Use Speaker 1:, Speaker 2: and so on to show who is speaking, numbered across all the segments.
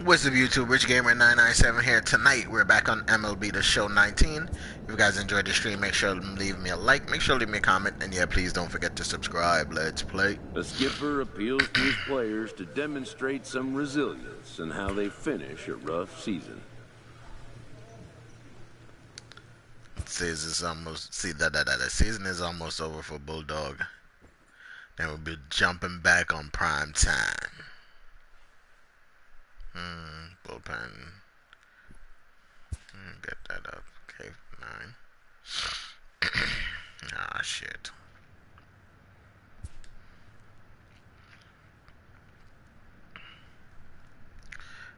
Speaker 1: What's up, YouTube? Rich Gamer 997 here. Tonight we're back on MLB The Show 19. If you guys enjoyed the stream, make sure to leave me a like, make sure to leave me a comment, and yeah, please don't forget to subscribe. Let's play.
Speaker 2: The skipper appeals to his players to demonstrate some resilience in how they finish a rough season.
Speaker 1: It says it's almost the season is almost over for Bulldog. Then we'll be jumping back on prime time. Bullpen. Get that up. Okay, 9. Ah, shit.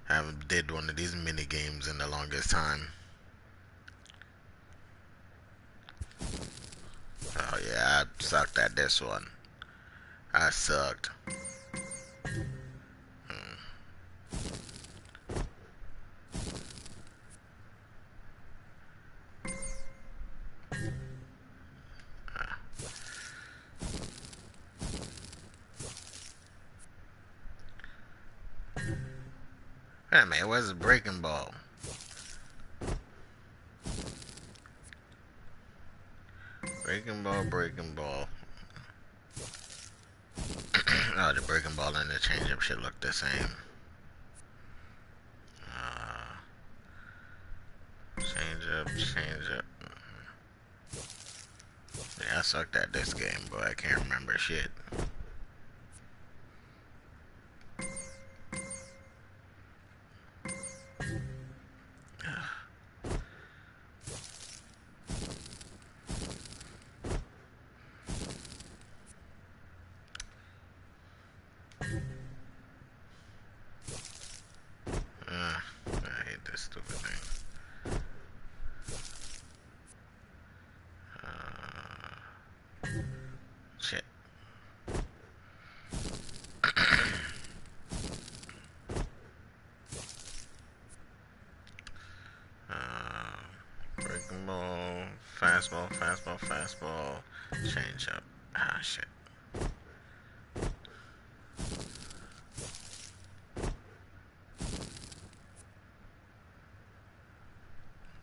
Speaker 1: I haven't did one of these mini games in the longest time. Oh yeah, I sucked at this one. I sucked. Hey man, where's the breaking ball? Breaking ball. Oh, the breaking ball and the changeup should look the same. Change up. Yeah, I sucked at this game, but I can't remember shit. I hate this stupid thing. Shit. Breaking ball, fastball, change up. Ah, shit.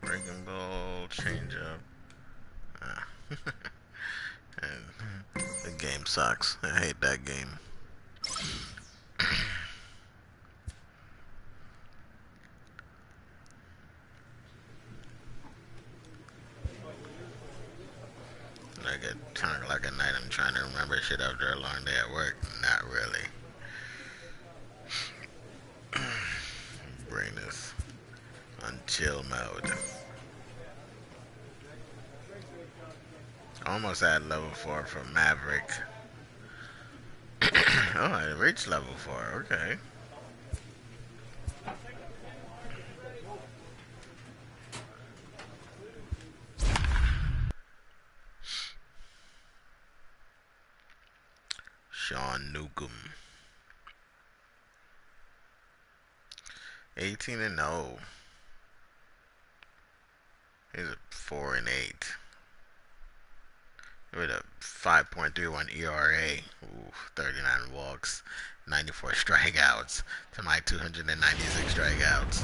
Speaker 1: Breaking ball, change up. Ah. And the game sucks. I hate that game. I get turned like a night. I'm trying to remember shit after a long day at work. Not really. Bring this on chill mode. Almost at level 4 for Maverick. Oh, I reached level 4. Okay. Sean Newcomb. 18-0. He's a 4-8. With a 5.31 ERA. Ooh, 39 walks, 94 strikeouts to my 296 strikeouts.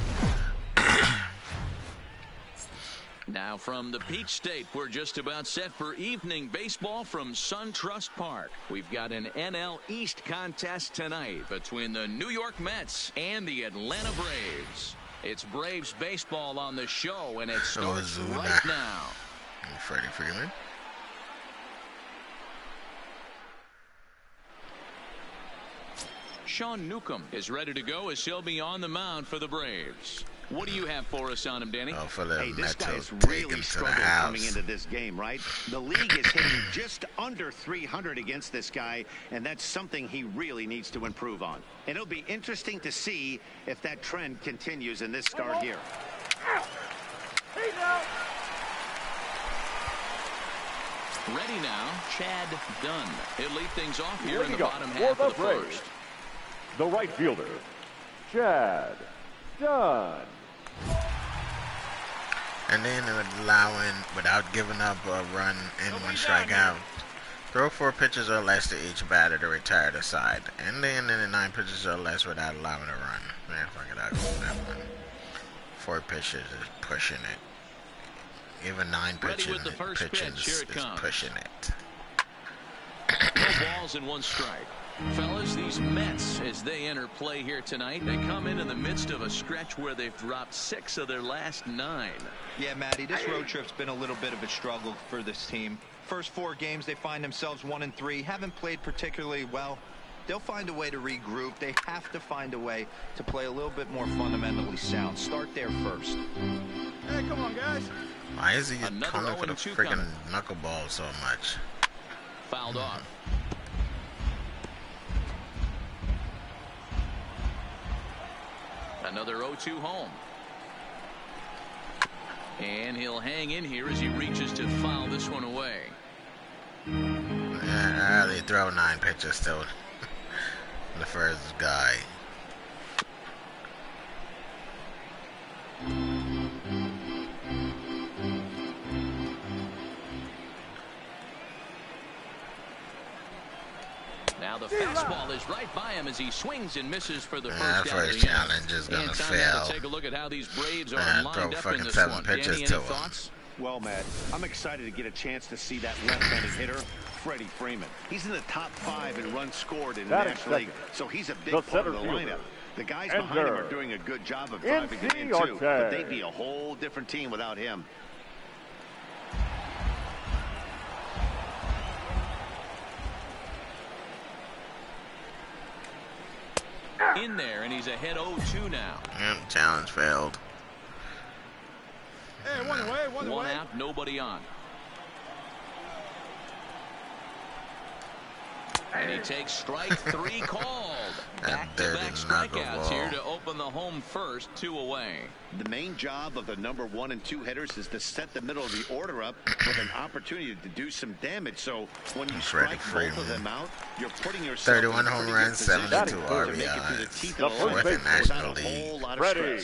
Speaker 3: Now from the Peach State, we're just about set for evening baseball from SunTrust Park. We've got an NL East contest tonight between the New York Mets and the Atlanta Braves. It's Braves baseball on the show, and it starts right now.
Speaker 1: Freddie Freeman.
Speaker 3: Sean Newcomb is ready to go as he'll be on the mound for the Braves. What do you have for us on him, Danny?
Speaker 1: Oh, for the
Speaker 4: Hey, this guy
Speaker 1: Mets
Speaker 4: is really struggling coming into this game, right? The league is hitting just under 300 against this guy, and that's something he really needs to improve on. And it'll be interesting to see if that trend continues in this start here.
Speaker 3: Ready now, Chad Dunn. He'll lead things off here in the bottom half of the first.
Speaker 5: The right fielder, Chad Dunn.
Speaker 1: And then allowing, without giving up a run and one strikeout, throw 4 pitches or less to each batter to retire the side. And then in the 9 pitches or less without allowing a run. Man, fuck it, I'll go with that one. 4 pitches is pushing it. Even 9 pitches is pushing it.
Speaker 3: No balls and 1 strike. Fellas, these Mets, as they enter play here tonight, they come in the midst of a stretch where they've dropped 6 of their last 9.
Speaker 6: Yeah, Matty, this road trip's been a little bit of a struggle for this team. First 4 games, they find themselves 1-3, haven't played particularly well. They'll find a way to regroup. They have to find a way to play a little bit more fundamentally sound. Start there first.
Speaker 7: Hey, come on, guys.
Speaker 1: Why is he coming for the freaking knuckleball so much?
Speaker 3: Fouled off. Another 0-2 home. And he'll hang in here as he reaches to foul this one away.
Speaker 1: Yeah, early throw 9 pitches to the first guy.
Speaker 3: Now the fastball is right by him as he swings and misses for the
Speaker 1: first challenge is gonna fail.
Speaker 3: Take a look at how these Braves are
Speaker 1: throw
Speaker 3: lined up in this
Speaker 1: 7
Speaker 3: one.
Speaker 1: pitches
Speaker 3: Danny,
Speaker 1: to
Speaker 3: any
Speaker 1: him.
Speaker 3: thoughts?
Speaker 4: Well, Matt, I'm excited to get a chance to see that left-handed hitter, Freddie Freeman. He's in the top 5 in runs scored in the National League, so he's a big part of the lineup. The guys behind him are doing a good job of driving it in, too, but they'd be a whole different team without him.
Speaker 3: In there, and he's ahead 0-2 now.
Speaker 1: Challenge failed.
Speaker 7: Hey, one away, one
Speaker 3: out, nobody on. And he takes strike 3 called. Back-to-back strikeouts here to open the home first, 2 away.
Speaker 4: The main job of the number 1 and 2 hitters is to set the middle of the order up with an opportunity to do some damage. So when you strike both of them out, you're putting yourself
Speaker 1: 31 home runs, 72 RBIs. 4th in National League.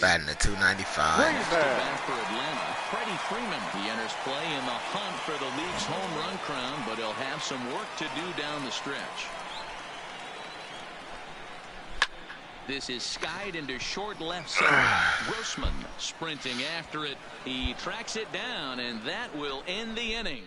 Speaker 1: Batting at .295.
Speaker 3: Back for Atlanta, Freddie Freeman. He enters play in the hunt for the league's home run crown, but he'll have some work to do down the stretch. This is skied into short left center. Grossman sprinting after it. He tracks it down, and that will end the inning.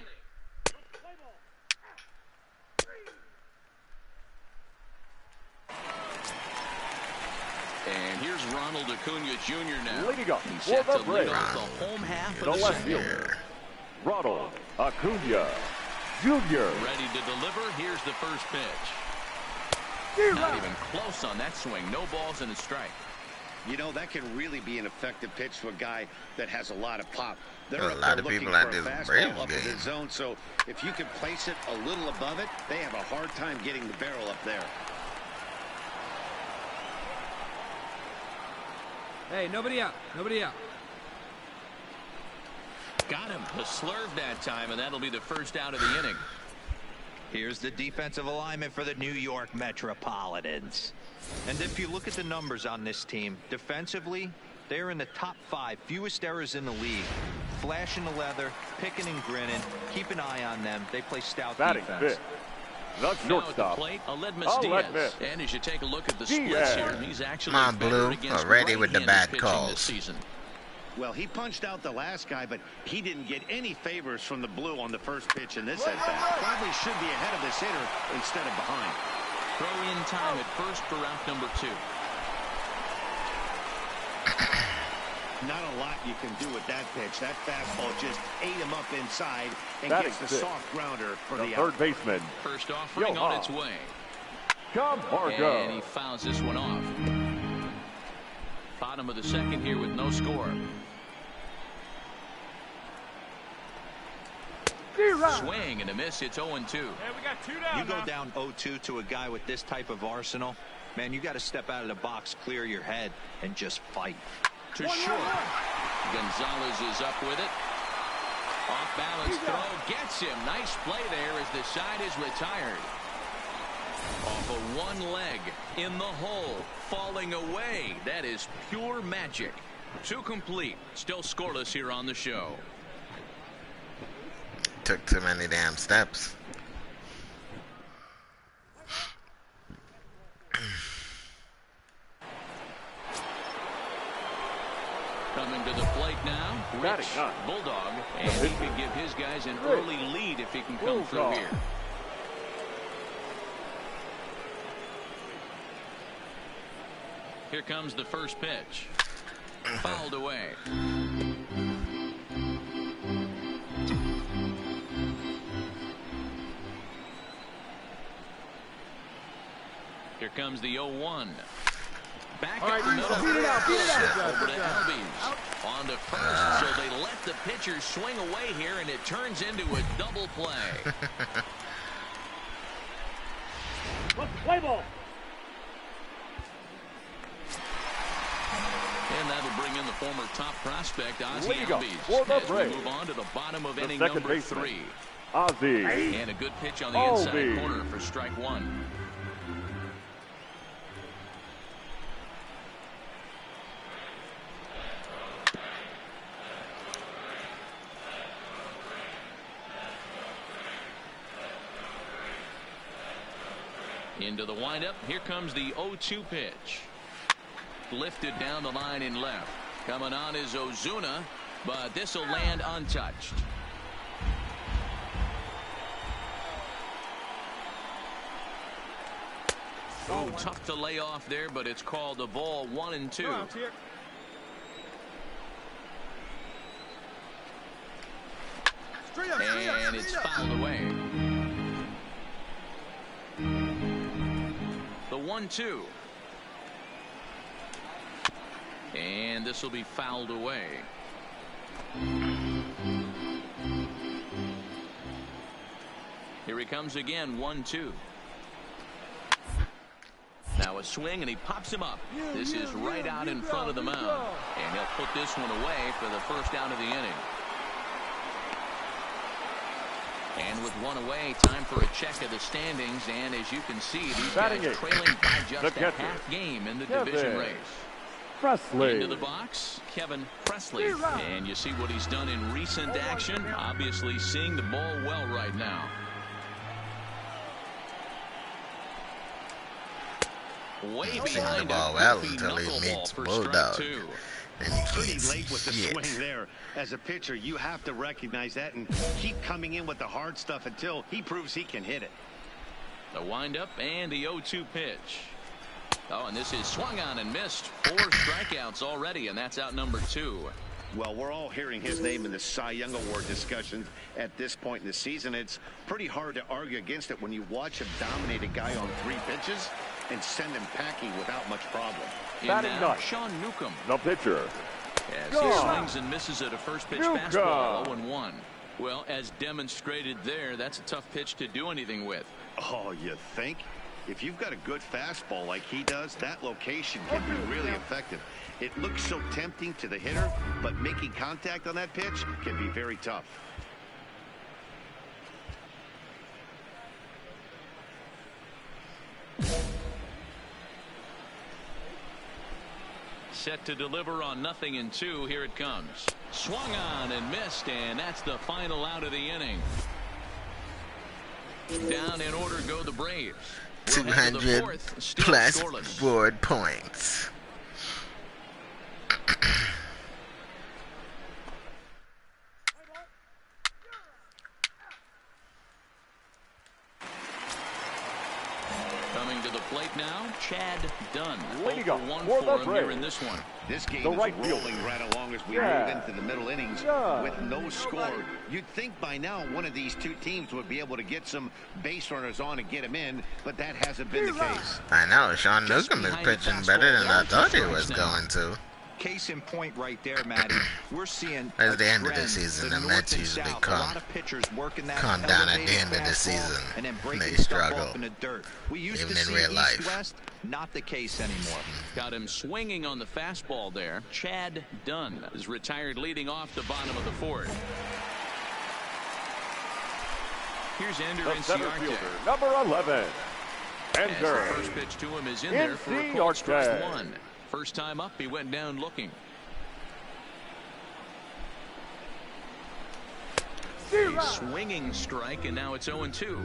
Speaker 3: And here's Ronald Acuna Jr. now.
Speaker 5: Leading up
Speaker 3: He's
Speaker 5: for
Speaker 3: set
Speaker 5: the
Speaker 3: to
Speaker 5: Braves,
Speaker 3: lead off the home half
Speaker 5: the
Speaker 3: of the
Speaker 5: left
Speaker 3: second.
Speaker 5: fielder, Ronald Acuna Jr.
Speaker 3: Ready to deliver. Here's the first pitch. Not even close on that swing. No balls and a strike.
Speaker 4: You know, that can really be an effective pitch to a guy that has a lot of pop.
Speaker 1: There are a lot of people at this Braves
Speaker 4: up in
Speaker 1: game.
Speaker 4: the zone, so if you can place it a little above it, they have a hard time getting the barrel up there.
Speaker 7: Hey, nobody out. Nobody out.
Speaker 3: Got him. A slurve that time, and that'll be the first out of the inning.
Speaker 6: Here's the defensive alignment for the New York Metropolitans. And if you look at the numbers on this team, defensively, they're in the top 5, fewest errors in the league. Flashing the leather, picking and grinning, keep an eye on them. They play stout defense.
Speaker 5: Fifth. The
Speaker 3: Now at the
Speaker 5: shortstop,
Speaker 3: plate, Aledmys Diaz. And as you take a look at the splits here, he's actually
Speaker 1: Come on,
Speaker 3: better
Speaker 1: Blue.
Speaker 3: against
Speaker 1: Already with the
Speaker 3: right-handed
Speaker 1: bad
Speaker 3: pitching
Speaker 1: calls.
Speaker 3: this season.
Speaker 4: Well, he punched out the last guy, but he didn't get any favors from the blue on the first pitch in this at-bat. Probably should be ahead of this hitter instead of behind.
Speaker 3: Throw in time at first for out number 2.
Speaker 4: Not a lot you can do with that pitch. That fastball just ate him up inside and
Speaker 5: Batting
Speaker 4: gets the
Speaker 5: sixth,
Speaker 4: soft grounder for
Speaker 5: the
Speaker 4: the
Speaker 5: third
Speaker 4: out.
Speaker 5: baseman,
Speaker 3: First offering on its way.
Speaker 5: Camargo.
Speaker 3: And he fouls this one off. Bottom of the second here with no score. Swing and a miss. It's 0-2.
Speaker 7: Hey, we got 2 down.
Speaker 6: You go
Speaker 7: now.
Speaker 6: down 0-2 to a guy with this type of arsenal, man, you got to step out of the box, clear your head, and just fight.
Speaker 3: To short. Gonzalez is up with it. Off balance throw gets him. Nice play there as the side is retired. Off of one leg in the hole, falling away. That is pure magic. 2 complete. Still scoreless here on the show.
Speaker 1: Took too many damn steps.
Speaker 3: Coming to the plate now, Rich Bulldog, and he can give his guys an early lead if he can come through here. Here comes the first pitch. Fouled away. Here comes the 0-1. Back up the middle.
Speaker 7: Beat it out.
Speaker 3: Over to Albies. On to first, so they let the pitcher swing away here, and it turns into a double play.
Speaker 5: Play ball.
Speaker 3: And that'll bring in the former top prospect, Ozzie
Speaker 5: Liga
Speaker 3: Albies,
Speaker 5: for the
Speaker 3: as we
Speaker 5: Braves.
Speaker 3: move on to the bottom of
Speaker 5: The
Speaker 3: inning
Speaker 5: second
Speaker 3: number
Speaker 5: baseman,
Speaker 3: 3.
Speaker 5: Ozzie.
Speaker 3: And a good pitch on the inside
Speaker 5: Albies.
Speaker 3: corner for strike 1. Into the windup. Here comes the 0-2 pitch. Lifted down the line in left. Coming on is Ozuna, but this will land untouched. Oh, tough to lay off there, but it's called a ball. 1-2. And it's fouled away. The 1-2. And this will be fouled away. Here he comes again. 1-2. Now a swing, and he pops him up. This is right out in front of the mound. And he'll put this one away for the first out of the inning. And with one away, time for a check of the standings. And as you can see, these guys trailing by just a half game in the division race.
Speaker 5: Presley.
Speaker 3: Into the box, Kevin Presley. And you see what he's done in recent action. Obviously seeing the ball well right now. Way
Speaker 1: Seeing the
Speaker 3: behind
Speaker 1: ball well until he meets Bulldog. And you
Speaker 4: Pretty
Speaker 1: can't
Speaker 4: late with the
Speaker 1: see
Speaker 4: swing
Speaker 1: it.
Speaker 4: there. As a pitcher, you have to recognize that and keep coming in with the hard stuff until he proves he can hit it.
Speaker 3: The windup and the 0-2 pitch. Oh, and this is swung on and missed. 4 strikeouts already, and that's out number 2.
Speaker 4: Well, we're all hearing his name in the Cy Young Award discussions at this point in the season. It's pretty hard to argue against it when you watch him dominate a guy on 3 pitches and send him packing without much problem.
Speaker 5: Batting ninth,
Speaker 3: Sean Newcomb.
Speaker 5: the pitcher.
Speaker 3: As he swings and misses at a first pitch fastball. 0-1. Well, as demonstrated there, that's a tough pitch to do anything with.
Speaker 4: Oh, you think? If you've got a good fastball like he does, that location can be really effective. It looks so tempting to the hitter, but making contact on that pitch can be very tough.
Speaker 3: Set to deliver on 0-2. Here it comes. Swung on and missed, and that's the final out of the inning. Down in order go the Braves. We'll head to the
Speaker 1: 200
Speaker 3: fourth, still
Speaker 1: plus
Speaker 3: scoreless.
Speaker 1: board points.
Speaker 3: to the plate now, Chad Dunn.
Speaker 5: Leading up
Speaker 3: 1
Speaker 5: for the
Speaker 3: for him here
Speaker 5: Braves.
Speaker 3: in this one.
Speaker 4: This game
Speaker 5: The
Speaker 4: is
Speaker 5: right
Speaker 4: rolling
Speaker 5: fielder.
Speaker 4: right along as we
Speaker 5: Yeah.
Speaker 4: move into the middle innings
Speaker 5: Yeah.
Speaker 4: with no score. You'd think by now one of these two teams would be able to get some base runners on and get them in, but that hasn't been the case.
Speaker 1: I know, Sean
Speaker 3: Just
Speaker 1: Newcomb is
Speaker 3: behind the
Speaker 1: pitching better than I
Speaker 3: fastball,
Speaker 1: thought he
Speaker 3: 2
Speaker 1: was
Speaker 3: strikes now.
Speaker 1: going to.
Speaker 6: Case in point right there, Matty. We're seeing
Speaker 1: That's
Speaker 6: a
Speaker 1: the end of the
Speaker 6: trend.
Speaker 1: season.
Speaker 6: The
Speaker 1: The
Speaker 6: North
Speaker 1: Mets
Speaker 6: and
Speaker 1: usually
Speaker 6: South,
Speaker 1: come-
Speaker 6: a lot of pitchers working that
Speaker 1: come down at the
Speaker 6: elevated
Speaker 1: end of the
Speaker 6: fastball
Speaker 1: season.
Speaker 6: and then
Speaker 1: They
Speaker 6: breaking stuff
Speaker 1: struggle.
Speaker 6: off in the dirt. We used
Speaker 1: Even
Speaker 6: to
Speaker 1: in
Speaker 6: see
Speaker 1: real life.
Speaker 6: East-West, not the case anymore.
Speaker 3: Got him swinging on the fastball there. Chad Dunn is retired leading off the bottom of the 4th. Here's Ender
Speaker 5: The center
Speaker 3: Inciarte.
Speaker 5: fielder, number 11.
Speaker 3: As the
Speaker 5: Ender.
Speaker 3: first pitch to him is in there for a called strike 1. First time up, he went down looking. A swinging strike, and now it's 0-2.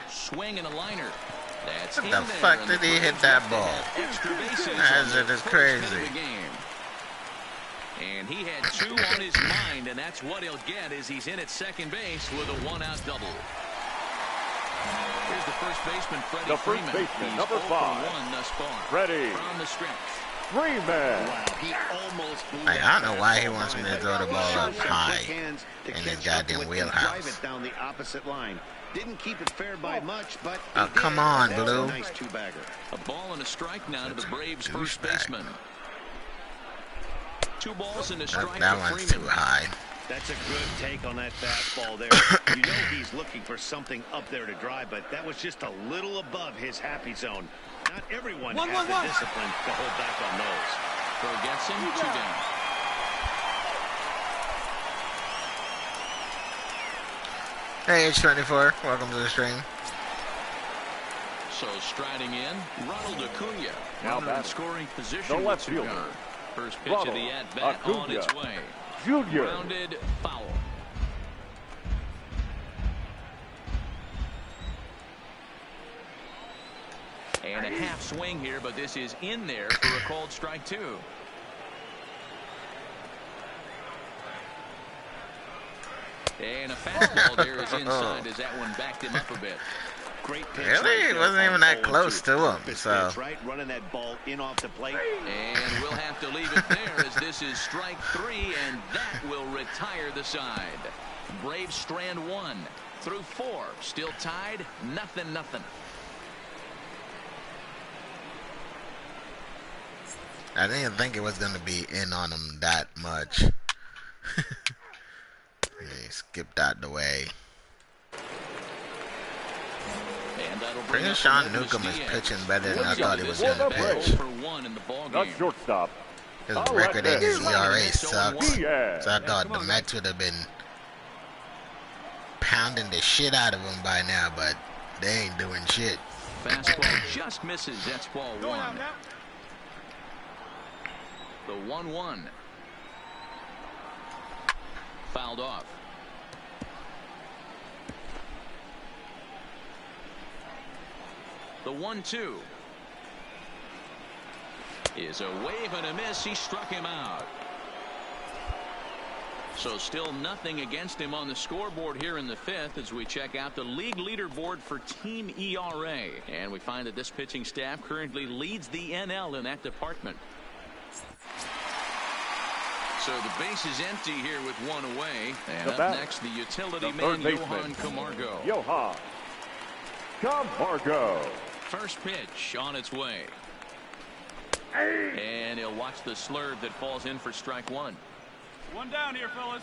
Speaker 3: Swing and a liner. That's
Speaker 1: What
Speaker 3: in
Speaker 1: the
Speaker 3: there,
Speaker 1: fuck
Speaker 3: and
Speaker 1: did
Speaker 3: the
Speaker 1: he hit
Speaker 3: Braves
Speaker 1: that
Speaker 3: have
Speaker 1: ball?
Speaker 3: extra bases
Speaker 1: That
Speaker 3: on
Speaker 1: shit
Speaker 3: the
Speaker 1: is
Speaker 3: first
Speaker 1: crazy.
Speaker 3: hit of the game. And he had 2 on his mind, and that's what he'll get as he's in at second base with a 1-out double. Here's the first baseman, Freddie
Speaker 5: The first
Speaker 3: Freeman.
Speaker 5: baseman,
Speaker 3: He's
Speaker 5: number
Speaker 3: 0 for
Speaker 5: 5.
Speaker 3: 1 thus far.
Speaker 5: Freddie
Speaker 3: From the stretch.
Speaker 5: Freeman.
Speaker 4: Wow, he almost blew
Speaker 1: Like,
Speaker 4: that
Speaker 1: I don't know why he
Speaker 4: fastball
Speaker 1: wants me to
Speaker 4: by.
Speaker 1: throw the ball
Speaker 4: He
Speaker 1: up
Speaker 4: showed some
Speaker 1: high
Speaker 4: quick hands to
Speaker 1: in his
Speaker 4: catch up
Speaker 1: goddamn
Speaker 4: with and
Speaker 1: wheelhouse.
Speaker 4: drive it down the opposite line. Didn't keep it fair by much, but he
Speaker 1: Oh, come
Speaker 4: did.
Speaker 1: on,
Speaker 4: That's
Speaker 1: Blue.
Speaker 4: a nice 2-bagger.
Speaker 3: A ball and a strike now to the Braves' first
Speaker 1: douchebag.
Speaker 3: baseman. 2 balls and a
Speaker 1: That,
Speaker 3: strike
Speaker 1: that
Speaker 3: for
Speaker 1: one's
Speaker 3: Freeman.
Speaker 1: too high.
Speaker 4: That's a good take on that fastball there. You know he's looking for something up there to drive, but that was just a little above his happy zone. Not everyone has the discipline to hold back on those.
Speaker 3: Throw gets him, 2 down.
Speaker 1: Hey, H24, welcome to the stream.
Speaker 3: So striding in, Ronald Acuna.
Speaker 5: Now
Speaker 3: Runner in
Speaker 5: batting.
Speaker 3: scoring position
Speaker 5: The
Speaker 3: with
Speaker 5: left
Speaker 3: 2
Speaker 5: fielder,
Speaker 3: down. First pitch of
Speaker 5: Ronald
Speaker 3: the at-bat on
Speaker 5: Acuna.
Speaker 3: its way.
Speaker 5: Junior.
Speaker 3: Grounded foul. And a half swing here, but this is in there for a called strike 2. And a fastball there is inside as that one backed him up a bit.
Speaker 4: Great pitch.
Speaker 1: Really?
Speaker 4: right
Speaker 1: It
Speaker 4: there
Speaker 1: wasn't
Speaker 4: on
Speaker 1: even that
Speaker 4: 0-2.
Speaker 1: close to him,
Speaker 4: Purpose
Speaker 1: so.
Speaker 4: pitch, right? Running that ball in off the plate.
Speaker 3: And we'll have to leave it there as this is strike 3, and that will retire the side. Braves strand 1 through 4. Still tied, 0-0.
Speaker 1: I didn't think it was going to be in on him that much. He skipped out the way.
Speaker 3: And that'll bring
Speaker 1: Pretty
Speaker 3: up
Speaker 1: Sean
Speaker 3: Adolis
Speaker 1: Newcomb is
Speaker 3: Diaz.
Speaker 1: pitching better than I thought he was
Speaker 5: Well,
Speaker 1: going to
Speaker 5: the
Speaker 1: pitch.
Speaker 3: 0 for 1 in the ball
Speaker 5: Not
Speaker 3: game.
Speaker 5: shortstop.
Speaker 1: His
Speaker 5: I'll
Speaker 1: record
Speaker 5: let
Speaker 1: and his
Speaker 5: that.
Speaker 1: ERA sucks.
Speaker 5: Diaz.
Speaker 1: So I thought the Mets would have been pounding the shit out of him by now, but they ain't doing shit.
Speaker 3: Fastball just misses. That's ball
Speaker 7: Going
Speaker 3: 1.
Speaker 7: out now.
Speaker 3: The 1-1. Fouled off. The 1-2 is a wave and a miss. He struck him out. So still nothing against him on the scoreboard here in the 5th as we check out the league leaderboard for team ERA. And we find that this pitching staff currently leads the NL in that department. So the base is empty here with 1 away. And
Speaker 5: The
Speaker 3: up
Speaker 5: bat,
Speaker 3: next, the utility
Speaker 5: the
Speaker 3: man,
Speaker 5: third baseman,
Speaker 3: Johan Camargo.
Speaker 5: Johan Camargo.
Speaker 3: First pitch on its way. And he'll watch the slurve that falls in for strike 1.
Speaker 7: 1 down here, fellas.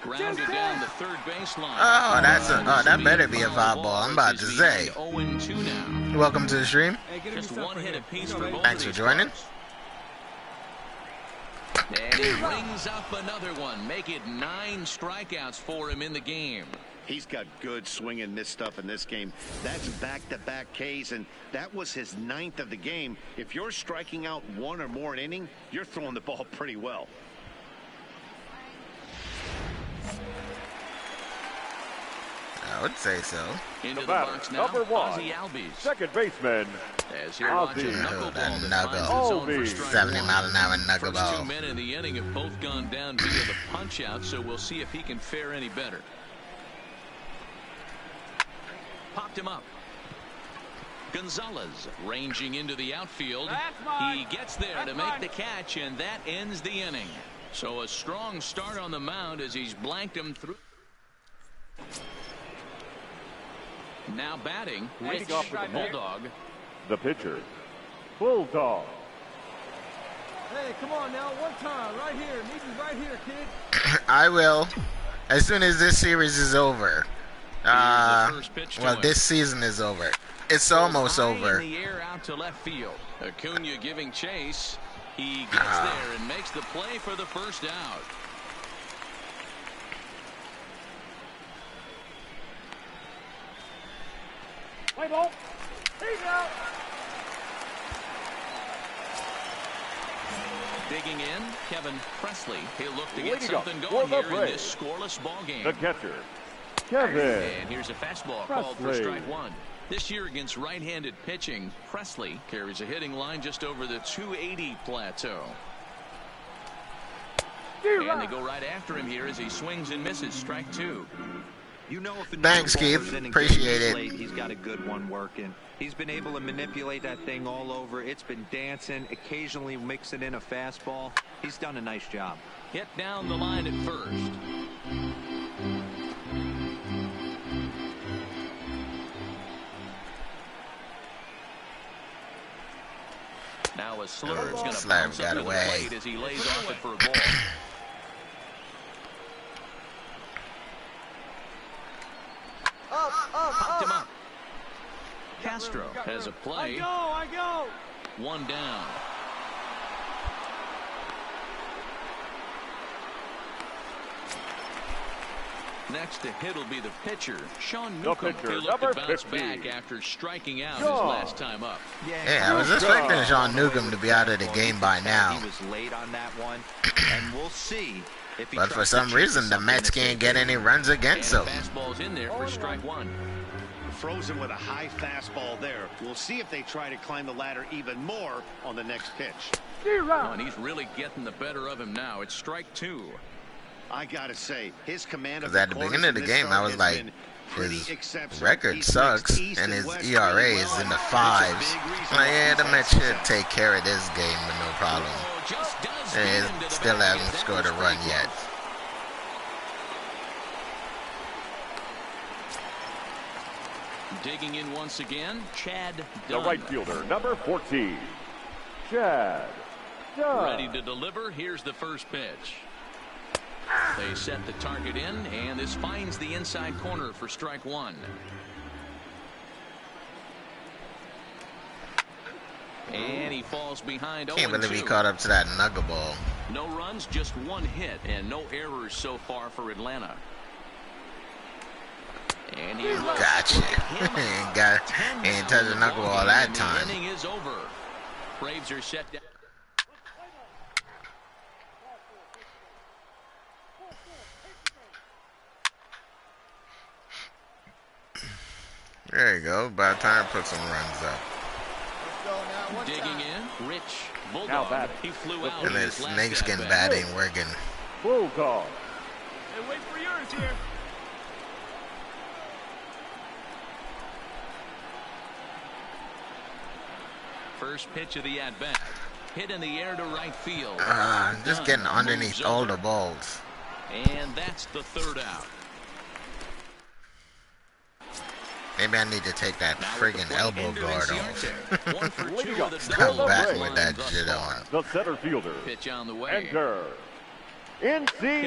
Speaker 3: Grounded down the third baseline.
Speaker 1: Oh, that better be a foul ball. I'm about to say.
Speaker 3: 0-2 now.
Speaker 1: Welcome to the stream.
Speaker 7: Hey, get him
Speaker 3: Just
Speaker 7: yourself
Speaker 3: 1
Speaker 7: right
Speaker 3: hit
Speaker 7: here.
Speaker 3: apiece
Speaker 7: You
Speaker 3: for
Speaker 7: know,
Speaker 3: both
Speaker 1: Thanks
Speaker 3: of
Speaker 1: for
Speaker 3: these
Speaker 1: joining.
Speaker 3: players. And he rings up another one. Make it 9 strikeouts for him in the game.
Speaker 4: He's got good swing and miss stuff in this game. That's back-to-back Ks, and that was his 9th of the game. If you're striking out 1 or more an inning, you're throwing the ball pretty well.
Speaker 1: I would say so.
Speaker 3: Into the
Speaker 5: batter,
Speaker 3: box now,
Speaker 5: number 1,
Speaker 3: Ozzie Albies.
Speaker 5: second baseman,
Speaker 3: As he'll watch a
Speaker 5: Ozzie.
Speaker 3: knuckleball that
Speaker 1: Knuckle.
Speaker 3: finds its zone for
Speaker 5: Albies.
Speaker 3: strike
Speaker 1: 70
Speaker 3: one.
Speaker 1: mile an hour
Speaker 3: First two
Speaker 1: knuckleball.
Speaker 3: men in the inning have both gone down via the punch out, so we'll see if he can fare any better. Popped him up. Gonzalez ranging into the outfield. He gets there to make the catch, and that ends the inning. So a strong start on the mound as he's blanked him through. Now batting, Rich
Speaker 5: off with the
Speaker 3: Bulldog.
Speaker 5: the pitcher, Bulldog.
Speaker 8: Hey, come on now, one time, right here. Need you right here, kid.
Speaker 1: I will. As soon as this series is over.
Speaker 3: First pitch to
Speaker 1: Well,
Speaker 3: him.
Speaker 1: this season is over. It's almost
Speaker 3: High
Speaker 1: over.
Speaker 3: in the air out to left field. Acuna giving chase. He gets there and makes the play for the first out.
Speaker 5: Play ball. He's out.
Speaker 3: Digging in, Kevin Presley. He'll look to get
Speaker 5: Leading up
Speaker 3: something
Speaker 5: for
Speaker 3: going
Speaker 5: the
Speaker 3: here in
Speaker 5: Braves.
Speaker 3: this scoreless ball game.
Speaker 5: The catcher, Kevin.
Speaker 3: And here's a fastball called for
Speaker 5: Presley.
Speaker 3: strike one. This year against right-handed pitching, Presley carries a hitting line just over the 280 plateau. And they go right after him here as he swings and misses. Strike two.
Speaker 6: You know, if a
Speaker 1: Thanks,
Speaker 6: knuckleball
Speaker 1: Keith.
Speaker 6: is in and
Speaker 1: Appreciate
Speaker 6: getting
Speaker 1: it.
Speaker 6: late, he's got a good one working. He's been able to manipulate that thing all over. It's been dancing, occasionally mixing in a fastball. He's done a nice job.
Speaker 3: Hit down the line at first. Now a slurve is going to
Speaker 1: Slurve
Speaker 3: bounce
Speaker 1: got
Speaker 3: up to the
Speaker 1: away.
Speaker 3: plate as he lays off it for a ball. Popped him up. Castro has a play.
Speaker 8: I go.
Speaker 3: One down. Next to hit will be the pitcher, Sean
Speaker 5: The
Speaker 3: Newcomb.
Speaker 5: pitcher,
Speaker 3: He'll look to
Speaker 5: number
Speaker 3: bounce
Speaker 5: 50.
Speaker 3: back after striking out his
Speaker 5: Sean.
Speaker 3: last time up.
Speaker 1: Yeah, I was expecting Sean Newcomb to be out of the game by now.
Speaker 6: He was late on that one, and we'll see if he
Speaker 1: But for
Speaker 6: tries to
Speaker 1: some
Speaker 6: chase
Speaker 1: reason, the
Speaker 6: something
Speaker 1: Mets
Speaker 6: that's
Speaker 1: can't
Speaker 6: in
Speaker 1: get any runs
Speaker 3: And
Speaker 1: against
Speaker 3: the
Speaker 1: them.
Speaker 3: fastball's in there for strike one.
Speaker 4: Frozen with a high fastball there. We'll see if they try to climb the ladder even more on the next pitch.
Speaker 3: Oh, and he's really getting the better of him now. It's strike two.
Speaker 4: I gotta say, his command of
Speaker 1: Because at the
Speaker 4: corners
Speaker 1: beginning of
Speaker 4: in
Speaker 1: the
Speaker 4: this
Speaker 1: game,
Speaker 4: start
Speaker 1: I was
Speaker 4: has
Speaker 1: like,
Speaker 4: been pretty
Speaker 1: his
Speaker 4: exceptional.
Speaker 1: record
Speaker 4: He's
Speaker 1: sucks,
Speaker 4: mixed east
Speaker 1: and his
Speaker 4: west
Speaker 1: ERA
Speaker 4: really
Speaker 1: is
Speaker 4: well.
Speaker 1: in the
Speaker 4: It's a
Speaker 1: fives.
Speaker 4: big reason
Speaker 1: Like,
Speaker 4: why
Speaker 1: yeah,
Speaker 4: he's
Speaker 1: the
Speaker 4: had
Speaker 1: Mets should
Speaker 4: success.
Speaker 1: take care of this game with no problem.
Speaker 3: Oh, just does
Speaker 1: And
Speaker 3: get him to the
Speaker 1: still
Speaker 3: bag,
Speaker 1: haven't
Speaker 3: and that
Speaker 1: scored a
Speaker 3: was
Speaker 1: run
Speaker 3: pretty
Speaker 1: yet.
Speaker 3: close. Digging in once again, Chad
Speaker 5: The
Speaker 3: Dunn.
Speaker 5: right fielder, number 14, Chad Dunn.
Speaker 3: Ready to deliver. Here's the first pitch. They set the target in, and this finds the inside corner for strike one. And he falls behind.
Speaker 1: Can't believe he
Speaker 3: 0-2.
Speaker 1: caught up to that knuckleball.
Speaker 3: No runs, just one hit, and no errors so far for Atlanta. And he looks
Speaker 1: Gotcha.
Speaker 3: to him
Speaker 1: Ain't
Speaker 3: out.
Speaker 1: got,
Speaker 3: 10
Speaker 1: ain't
Speaker 3: now
Speaker 1: touched a
Speaker 3: in the
Speaker 1: knuckleball
Speaker 3: ballgame,
Speaker 1: that
Speaker 3: and
Speaker 1: time.
Speaker 3: The inning is over. Braves are set down.
Speaker 1: There you go. About time to put some runs up.
Speaker 3: Digging in, Rich
Speaker 5: Now
Speaker 3: Bulldog.
Speaker 5: batting.
Speaker 3: He flew
Speaker 5: The
Speaker 3: out
Speaker 1: And
Speaker 3: in
Speaker 1: this
Speaker 3: his last
Speaker 1: snakeskin
Speaker 3: at-bat.
Speaker 1: bat ain't working.
Speaker 5: Bulldog.
Speaker 7: Hey, wait for yours here.
Speaker 3: First pitch of the at-bat. Hit in the air to right field.
Speaker 1: Just
Speaker 3: Dunn
Speaker 1: getting underneath
Speaker 3: moves
Speaker 1: all
Speaker 3: over.
Speaker 1: the balls.
Speaker 3: And that's the third out.
Speaker 1: Maybe I need to take that
Speaker 3: Now
Speaker 1: friggin'
Speaker 3: with the plate,
Speaker 1: elbow
Speaker 3: Ender
Speaker 1: guard off.
Speaker 3: Inciarte. 1 for 2
Speaker 5: Leading up
Speaker 3: with a
Speaker 5: for
Speaker 3: double
Speaker 5: the
Speaker 1: Back
Speaker 5: Braves.
Speaker 1: with that
Speaker 3: thus
Speaker 1: shit
Speaker 3: far.
Speaker 1: on.
Speaker 5: The center fielder,
Speaker 3: Pitch on the way.
Speaker 5: Enter
Speaker 3: Hit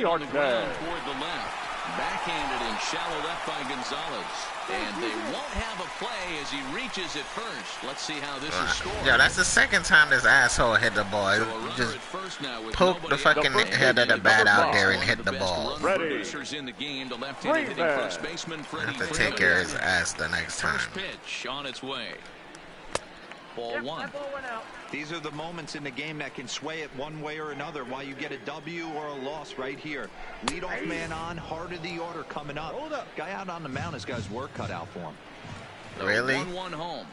Speaker 3: on the
Speaker 5: Inciarte.
Speaker 3: ground toward the left. Backhanded and shallow left by Gonzalez. And they won't have a play as he reaches it first. Let's see how this is scored.
Speaker 1: Yeah, that's the second time this asshole hit the ball.
Speaker 3: So
Speaker 1: He
Speaker 3: a runner
Speaker 1: just
Speaker 3: at first now with
Speaker 1: poked the
Speaker 3: nobody
Speaker 1: fucking
Speaker 3: out.
Speaker 1: head of the bat out there and
Speaker 3: One
Speaker 1: hit
Speaker 3: of
Speaker 1: the
Speaker 3: best
Speaker 1: ball.
Speaker 3: run
Speaker 5: Ready.
Speaker 3: producers in the game, the left-handed hitting
Speaker 5: Freeman.
Speaker 3: first baseman
Speaker 1: I
Speaker 3: Freddie
Speaker 1: have to
Speaker 3: Freeman.
Speaker 1: take care of his ass the next time.
Speaker 3: First pitch on its way. Ball one.
Speaker 6: These are the moments in the game that can sway it one way or another, while you get a W or a loss right here. Leadoff man on, heart of the order coming up. Guy out on the mound has got his work cut out for him.
Speaker 1: Really?
Speaker 3: 1-1 home.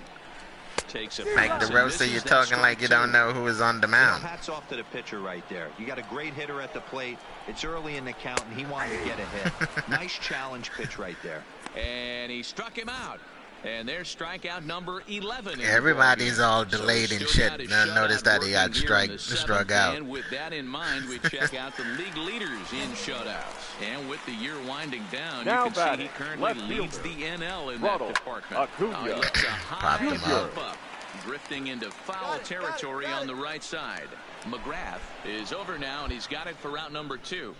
Speaker 3: Takes a
Speaker 1: Like the roaster, you're talking like you don't know who is on the mound.
Speaker 6: Hats off to the pitcher right there. You got a great hitter at the plate. It's early in the count, and he wanted to get a hit. Nice challenge pitch right there.
Speaker 3: And he struck him out. And there's strikeout number 11.
Speaker 1: Everybody's all delayed and shit. Notice that he got struck out.
Speaker 3: And with that in mind, we check out the league leaders in shutouts. And with the year winding down,
Speaker 5: Now
Speaker 3: you can see he
Speaker 5: batting,
Speaker 3: currently
Speaker 5: left
Speaker 3: leads
Speaker 5: fielder,
Speaker 3: the NL in
Speaker 5: Ronald
Speaker 3: that department.
Speaker 5: Acuna.
Speaker 3: He lets a high
Speaker 1: Popped him
Speaker 3: jump
Speaker 1: up.
Speaker 3: up, drifting into foul territory on the right side. McGrath is over now, and he's got it for route number 2.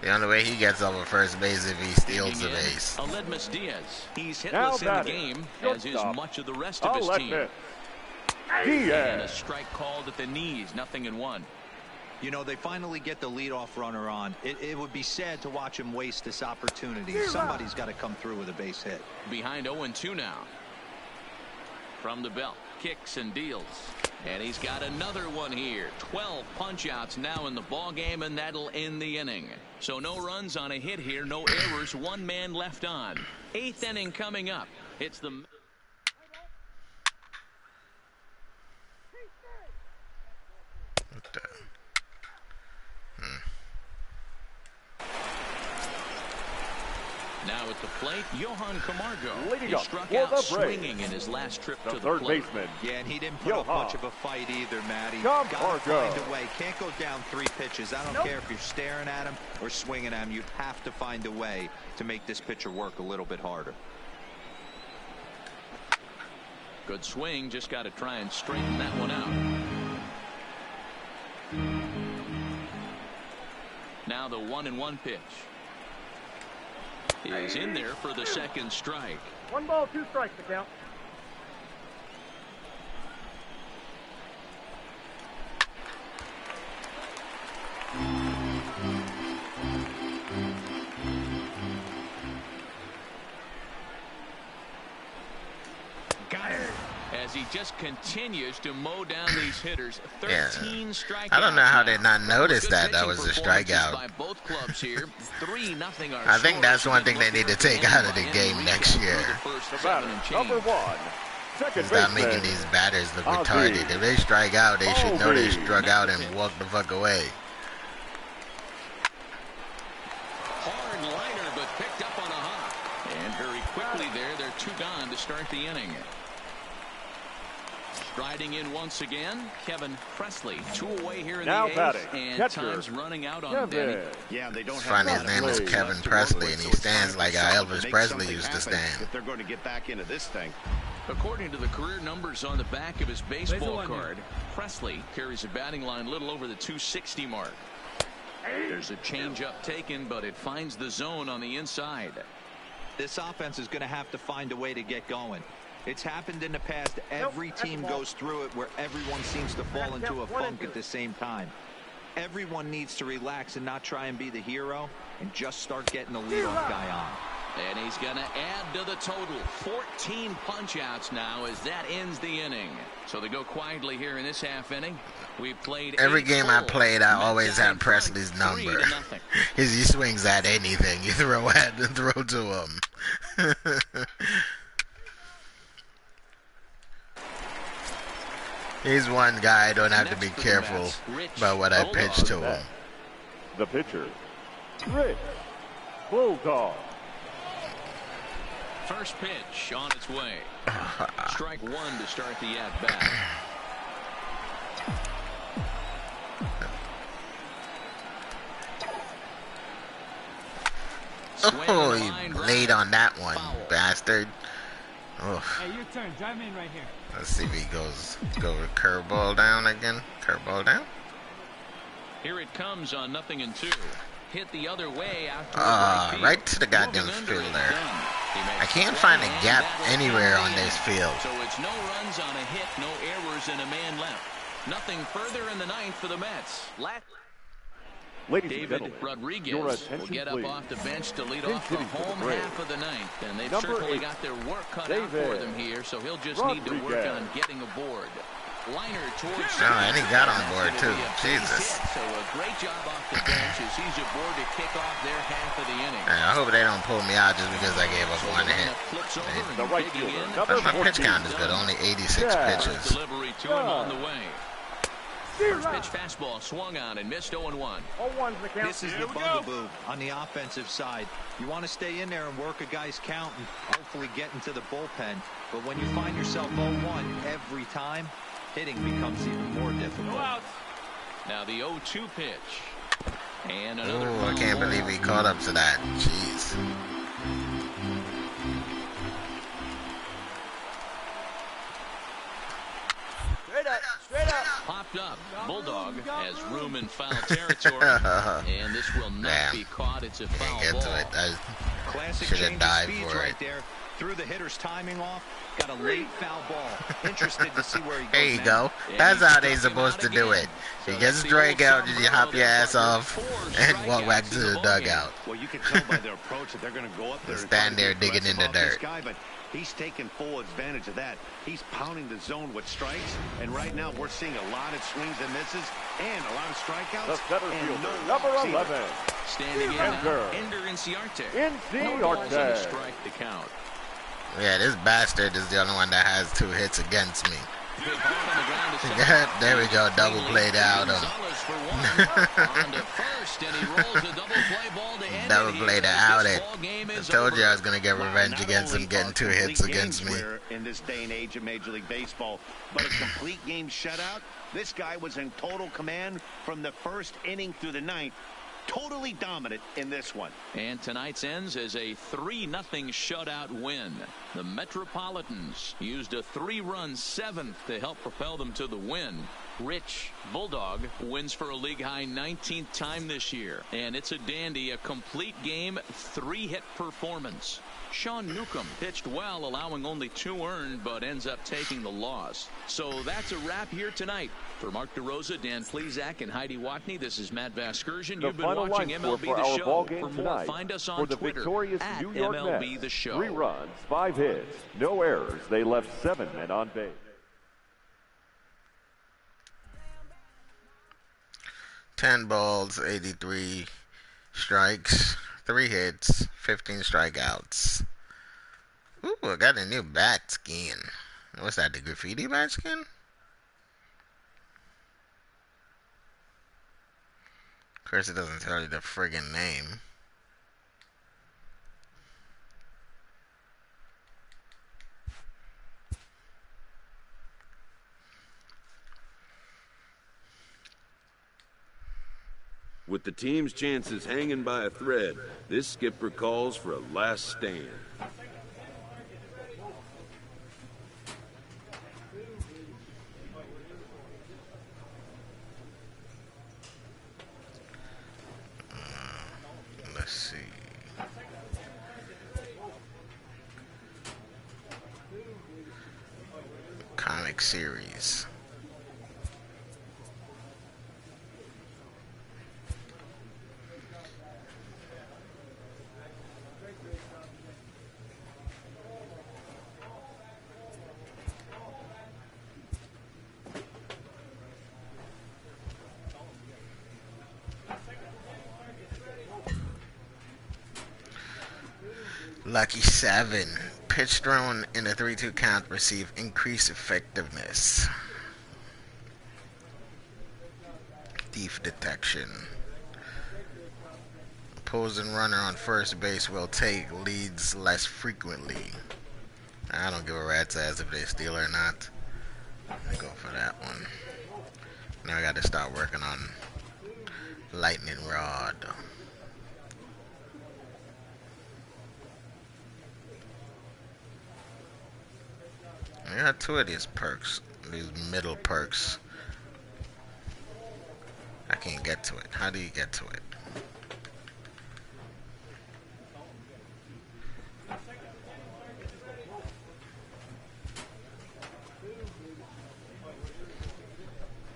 Speaker 1: The only way he gets over first base if he steals the
Speaker 3: Digging in,
Speaker 1: base.
Speaker 3: Aledmus Diaz. He's
Speaker 5: Now
Speaker 3: hitless in the
Speaker 5: batting,
Speaker 3: game, as is
Speaker 5: shortstop,
Speaker 3: much of the rest of his team.
Speaker 5: Aledmus
Speaker 3: And a
Speaker 5: Diaz.
Speaker 3: strike called at the knees, 0-1.
Speaker 6: You know, they finally get the leadoff runner on. It would be sad to watch him waste this opportunity. Somebody's got to come through with a base hit.
Speaker 3: Behind 0-2 now. From the belt, kicks and deals. And he's got another one here. 12 punch-outs now in the ball game, and that'll end the inning. So no runs on a hit here, no errors, one man left on. 8th inning coming up. It's the...
Speaker 1: What the?
Speaker 3: Now at the plate, Johan Camargo.
Speaker 5: Leading
Speaker 3: He
Speaker 5: up
Speaker 3: struck
Speaker 5: for
Speaker 3: out
Speaker 5: the Braves,
Speaker 3: swinging in his last trip
Speaker 5: the
Speaker 3: to the
Speaker 5: third
Speaker 3: plate.
Speaker 5: baseman,
Speaker 6: Yeah, and he didn't put up
Speaker 5: Johan
Speaker 6: much of a fight either, Matty.
Speaker 5: Camargo.
Speaker 6: Gotta find a way. Can't go down 3 pitches. I don't care if you're staring at him or swinging at him. You have to find a way to make this pitcher work a little bit harder.
Speaker 3: Good swing, just got to try and straighten that one out. Now the 1-1 pitch. Is in there for the second strike.
Speaker 7: 1 ball, 2 strikes to count.
Speaker 3: Got it. As he just continues to mow down these hitters. 13
Speaker 1: Yeah.
Speaker 3: strikeouts.
Speaker 1: I don't know how they
Speaker 3: now.
Speaker 1: not noticed
Speaker 3: Good
Speaker 1: that
Speaker 3: pitching
Speaker 1: was a
Speaker 3: performances
Speaker 1: strikeout.
Speaker 3: By both clubs here. 3-0 our
Speaker 1: I think
Speaker 3: score.
Speaker 1: that's one thing they
Speaker 3: Looking
Speaker 1: need to take
Speaker 3: for
Speaker 1: out of the
Speaker 3: any
Speaker 1: game
Speaker 3: recap
Speaker 1: next
Speaker 3: through
Speaker 1: year.
Speaker 3: the first
Speaker 5: The
Speaker 3: 7
Speaker 5: batter,
Speaker 3: and
Speaker 5: number
Speaker 3: change.
Speaker 5: 1, second
Speaker 1: Stop
Speaker 5: baseman,
Speaker 1: making these batters look
Speaker 5: Ozzie.
Speaker 1: retarded. If they strike out, they should know they
Speaker 5: Ozzie.
Speaker 1: struck out and walk the fuck away.
Speaker 3: Hard liner, but picked up on a hop. And very quickly there, they're 2 gone to start the inning. Striding in once again, Kevin Presley. 2 away here in
Speaker 5: Now
Speaker 3: the
Speaker 5: batting,
Speaker 3: 8th, and
Speaker 5: catcher,
Speaker 3: time's running out on Danny.
Speaker 5: Kevin.
Speaker 4: Yeah, they don't
Speaker 1: It's
Speaker 4: have
Speaker 1: funny,
Speaker 4: a
Speaker 1: his
Speaker 4: lot of
Speaker 1: name is
Speaker 4: players
Speaker 1: Kevin
Speaker 4: left to work
Speaker 1: Presley,
Speaker 4: with,
Speaker 1: and
Speaker 4: so
Speaker 1: he
Speaker 4: it's
Speaker 1: stands
Speaker 4: time
Speaker 1: like
Speaker 4: for
Speaker 1: how
Speaker 4: someone to
Speaker 1: Elvis
Speaker 4: make
Speaker 1: Presley
Speaker 4: something
Speaker 1: used to
Speaker 4: happen
Speaker 1: stand.
Speaker 4: if they're going to get back into this thing.
Speaker 3: According to the career numbers on the back of his baseball card, Presley carries a batting line a little over the 260 mark. There's a changeup taken, but it finds the zone on the inside.
Speaker 6: This offense is going to have to find a way to get going. It's happened in the past. Every team goes through it where everyone seems to fall into a funk at the same time. Everyone needs to relax and not try and be the hero and just start getting the leadoff guy on.
Speaker 3: And he's going to add to the total. 14 punch-outs now as that ends the inning. So they go quietly here in this half inning. We played
Speaker 1: Every
Speaker 3: 8
Speaker 1: game I
Speaker 3: full.
Speaker 1: played, I
Speaker 3: Mets
Speaker 1: always
Speaker 3: out in
Speaker 1: had Presley's
Speaker 3: front,
Speaker 1: number.
Speaker 3: 3-0.
Speaker 1: He swings at anything you throw to him. He's one guy I don't have to be
Speaker 3: Next for the
Speaker 1: careful
Speaker 3: Mets, Rich
Speaker 1: about what I
Speaker 3: Bulldog.
Speaker 1: pitch to him.
Speaker 5: The pitcher, Rich Bulldog.
Speaker 3: First pitch on its way. Strike 1 to start the at-bat.
Speaker 1: Oh, he laid on that one, bastard. Oh,
Speaker 7: Hey, your turn. Drive in right here.
Speaker 1: let's see if he goes with curveball down again. Curveball down.
Speaker 3: Here it comes on 0-2. Hit the other way out to
Speaker 1: Right to the goddamn fielder. I can't find a gap anywhere on this field.
Speaker 3: So it's no runs on a hit, no errors, and a man left. Nothing further in the 9th for the Mets.
Speaker 5: Ladies and
Speaker 3: David
Speaker 5: gentlemen,
Speaker 3: Rodriguez
Speaker 5: your
Speaker 3: will
Speaker 5: attention,
Speaker 3: get up
Speaker 5: please.
Speaker 3: off the bench to lead
Speaker 5: Pinch
Speaker 3: off the
Speaker 5: hitting for the
Speaker 3: home
Speaker 5: Braves.
Speaker 3: half of the ninth. And they've
Speaker 5: Number
Speaker 3: certainly
Speaker 5: 8,
Speaker 3: got their work cut out for
Speaker 5: David
Speaker 3: them here, so he'll just need to work
Speaker 5: Rodriguez.
Speaker 3: on getting aboard. Liner towards
Speaker 1: Oh, and he got on board,
Speaker 3: That's
Speaker 1: too.
Speaker 3: gonna be a base
Speaker 1: Jesus.
Speaker 3: hit. So a great job off the bench as he's aboard to kick off their half of the inning.
Speaker 1: I hope they don't pull me out just because I gave up
Speaker 3: So
Speaker 1: one
Speaker 3: the
Speaker 1: hit.
Speaker 3: lineup flips over and
Speaker 5: The right
Speaker 3: digging
Speaker 5: fielder,
Speaker 3: in.
Speaker 5: number
Speaker 1: But my pitch
Speaker 5: 14.
Speaker 1: count is good, only 86
Speaker 5: Yeah.
Speaker 1: pitches.
Speaker 3: Delivery to him on the way. First pitch fastball swung on and missed 0-1.
Speaker 7: 0-1's the count.
Speaker 6: This is the bugaboo on the offensive side. You want to stay in there and work a guy's count and hopefully get into the bullpen. But when you find yourself 0-1 every time, hitting becomes even more difficult.
Speaker 3: Now the 0-2 pitch. And another
Speaker 1: Ooh, I
Speaker 3: foul
Speaker 1: can't
Speaker 3: ball.
Speaker 1: believe he caught up to that. Jeez.
Speaker 7: Straight up.
Speaker 3: Popped up. Bulldog has room in foul territory. And this will not
Speaker 1: Damn.
Speaker 3: be caught. It's a foul
Speaker 1: Can't get
Speaker 3: ball.
Speaker 1: to it. I
Speaker 6: Classic
Speaker 1: should have
Speaker 6: change of
Speaker 1: died
Speaker 6: speeds
Speaker 1: for
Speaker 6: right
Speaker 1: it.
Speaker 6: there. Threw the hitter's timing off. Got a late foul ball. Interested to see where he goes.
Speaker 1: There you
Speaker 6: now.
Speaker 1: go. That's how they supposed to do it. You get the strikeout, you hop your ass off, and walk back to the dugout.
Speaker 4: Well, you can tell by their approach that they're going to go up there and
Speaker 1: Stand
Speaker 4: try to
Speaker 1: there
Speaker 4: be
Speaker 1: digging in the
Speaker 4: aggressive off this
Speaker 1: dirt.
Speaker 4: guy, but he's taking full advantage of that. He's pounding the zone with strikes, and right now we're seeing a lot of swings and misses and a lot of strikeouts.
Speaker 5: The center
Speaker 4: and
Speaker 5: fielder,
Speaker 4: no
Speaker 5: number
Speaker 4: walks either.
Speaker 5: 11.
Speaker 3: Standing in
Speaker 5: Enter.
Speaker 3: now, Ender Inciarte.
Speaker 5: Inciarte.
Speaker 3: No balls and a strike to count.
Speaker 1: Yeah, this bastard is the only one that has 2 hits against me.
Speaker 3: Hit hard on the ground to center.
Speaker 1: There we go, double played out him.
Speaker 3: Gonzalez for one. On to first, and he rolls a double play ball to end
Speaker 1: Double
Speaker 3: it
Speaker 1: played
Speaker 3: here.
Speaker 1: out
Speaker 3: This
Speaker 1: it.
Speaker 3: ball game
Speaker 1: I
Speaker 3: is
Speaker 1: told you I
Speaker 3: over.
Speaker 1: was going to get
Speaker 4: Wow,
Speaker 1: revenge
Speaker 4: not
Speaker 1: against
Speaker 4: only
Speaker 1: him getting
Speaker 4: are
Speaker 1: 2
Speaker 4: complete
Speaker 1: hits
Speaker 4: games
Speaker 1: against me.
Speaker 4: rare in this day and age of Major League Baseball, but a complete game shutout. This guy was in total command from the first inning through the ninth. Totally dominant in this one.
Speaker 3: And tonight's ends as a 3-0 shutout win. The Metropolitans used a 3-run 7th to help propel them to the win. Rich Bulldog wins for a league-high 19th time this year. And it's a dandy, a complete game, 3-hit performance. Sean Newcomb pitched well, allowing only 2 earned, but ends up taking the loss. So that's a wrap here tonight. For Mark DeRosa, Dan Plesac, and Heidi Watney, this is Matt Vasgersian.
Speaker 5: The
Speaker 3: You've been
Speaker 5: final
Speaker 3: watching
Speaker 5: line score
Speaker 3: MLB
Speaker 5: for
Speaker 3: The
Speaker 5: our
Speaker 3: Show.
Speaker 5: ball game
Speaker 3: For more,
Speaker 5: tonight,
Speaker 3: find us on
Speaker 5: for the
Speaker 3: Twitter
Speaker 5: victorious
Speaker 3: at
Speaker 5: New York
Speaker 3: MLB
Speaker 5: Mets,
Speaker 3: The Show.
Speaker 5: 3 runs, 5 hits, no errors. They left 7 men on base.
Speaker 1: Ten balls, 83 strikes, 3 hits, 15 strikeouts. Ooh, I got a new bat skin. What's that, the graffiti bat skin? Of course, it doesn't tell you the friggin' name.
Speaker 2: With the team's chances hanging by a thread, this skipper calls for a last stand.
Speaker 1: Let's see. Comic series. Lucky 7. Pitch thrown in a 3-2 count receive increased effectiveness. Thief detection. Opposing runner on first base will take leads less frequently. I don't give a rat's ass if they steal or not. Let me go for that one. Now I gotta start working on lightning rod. I got 2 of these perks, these middle perks. I can't get to it. How do you get to it?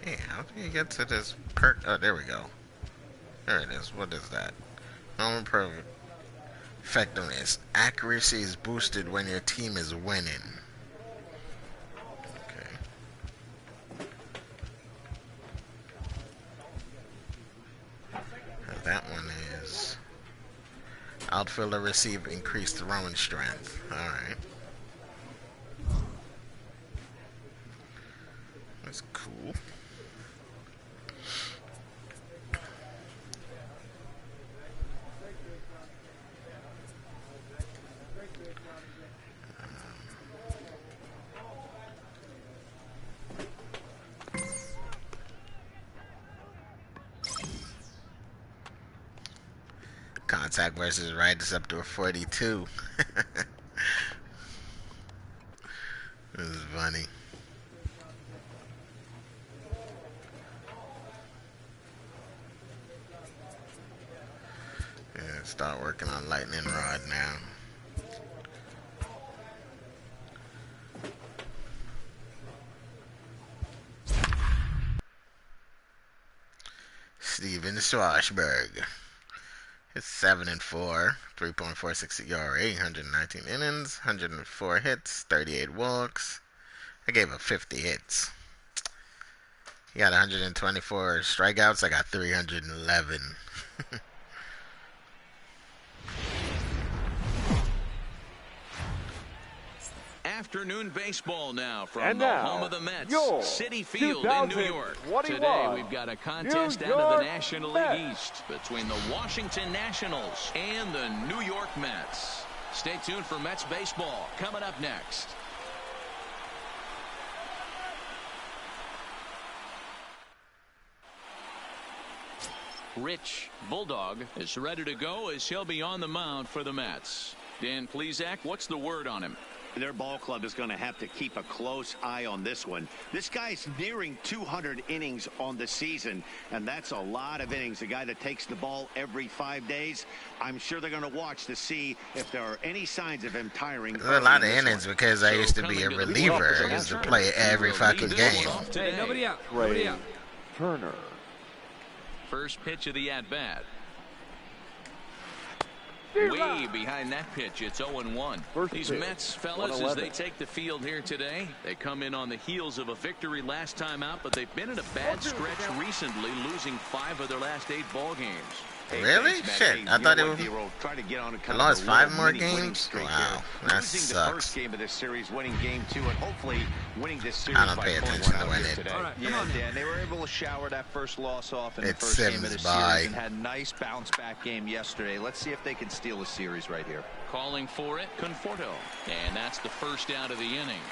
Speaker 1: Hey, how do you get to this perk? Oh, there we go. There it is. What is that? Home improvement. Effectiveness. Accuracy is boosted when your team is winning. Okay. And that one is outfielder receive increased throwing strength. Alright. That's cool. Contact versus right is up to a 42. This is funny. Yeah, start working on lightning rod now. Steven Strasburg. It's 7-4, 3.46 ERA, 119 innings, 104 hits, 38 walks. I gave up 50 hits. He got 124 strikeouts. I got 311.
Speaker 3: Afternoon baseball now from the home of the Mets, Citi Field in New York. Today we've got a contest out of the National League East between the Washington Nationals and the New York Mets. Stay tuned for Mets baseball coming up next. Rich Bulldog is ready to go as he'll be on the mound for the Mets. Dan Plesac, what's the word on him?
Speaker 4: Their ball club is going to have to keep a close eye on this one. This guy's nearing 200 innings on the season, and that's a lot of innings. A guy that takes the ball every 5 days. I'm sure they're going to watch to see if there are any signs of him tiring.
Speaker 1: There's a lot of innings because I used to be a reliever. I used to play every fucking game.
Speaker 8: Hey, nobody out.
Speaker 5: Trey Turner.
Speaker 3: First pitch of the at-bat. Way behind that pitch, it's 0-1. These Mets fellas, as they take the field here today, they come in on the heels of a victory last time out, but they've been in a bad stretch recently, losing 5 of their last 8 ball games.
Speaker 1: Really? Shit, I thought it was lost 5 more games? Wow, that sucks.
Speaker 4: The first game of this series, winning game 2, and hopefully winning this series.
Speaker 1: I don't pay attention to when it.
Speaker 6: All right, yeah, Dan, they were able to shower that first loss off in the first game of the series and had a nice bounce back game yesterday. Let's see if they can steal a series right here.
Speaker 3: Calling for it, Conforto, and that's the first out of the inning.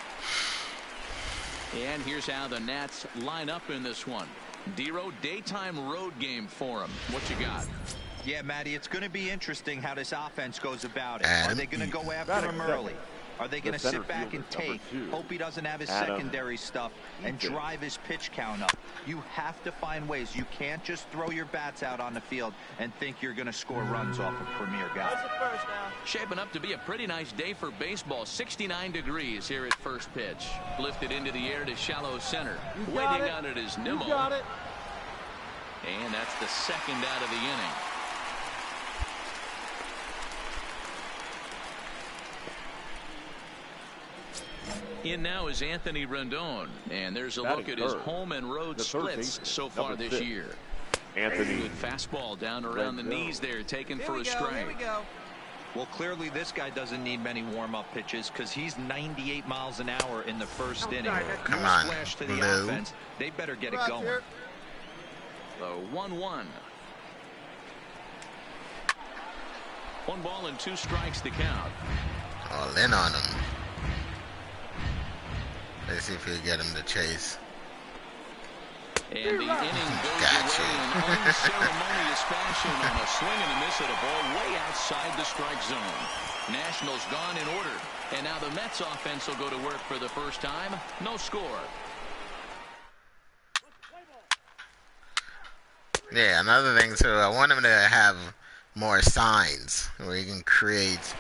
Speaker 3: And here's how the Nats line up in this one. Dero, daytime road game for him. What you got?
Speaker 6: Yeah, Matty, it's going to be interesting how this offense goes about it. Are they going to go after him early? Are they going to sit back and take, hope he doesn't have his secondary stuff, and drive his pitch count up? You have to find ways. You can't just throw your bats out on the field and think you're going to score runs off a premier guy.
Speaker 3: Shaping up to be a pretty nice day for baseball. 69 degrees here at first pitch. Lifted into the air to shallow center. Waiting on it is Nimmo. And that's the second out of the inning. In now is Anthony Rendon, and there's a look at his home and road splits so far this year.
Speaker 5: Anthony.
Speaker 3: Good fastball down around the knees there, taken for a strike.
Speaker 6: Well, clearly this guy doesn't need many warm-up pitches because he's 98 miles an hour in the first inning.
Speaker 1: Come on,
Speaker 6: Splash to the
Speaker 1: Blue.
Speaker 6: offense. They better get it going.
Speaker 3: So 1-1. 1 ball and 2 strikes to count.
Speaker 1: All in on him. Let's see if we can get him to chase.
Speaker 3: And the inning goes away in unceremonious fashion on a swing and a miss at a ball way outside the strike zone. Nationals gone in order. And now the Mets offense will go to work for the first time. No score.
Speaker 1: Yeah, another thing too, I want him to have more signs where you can create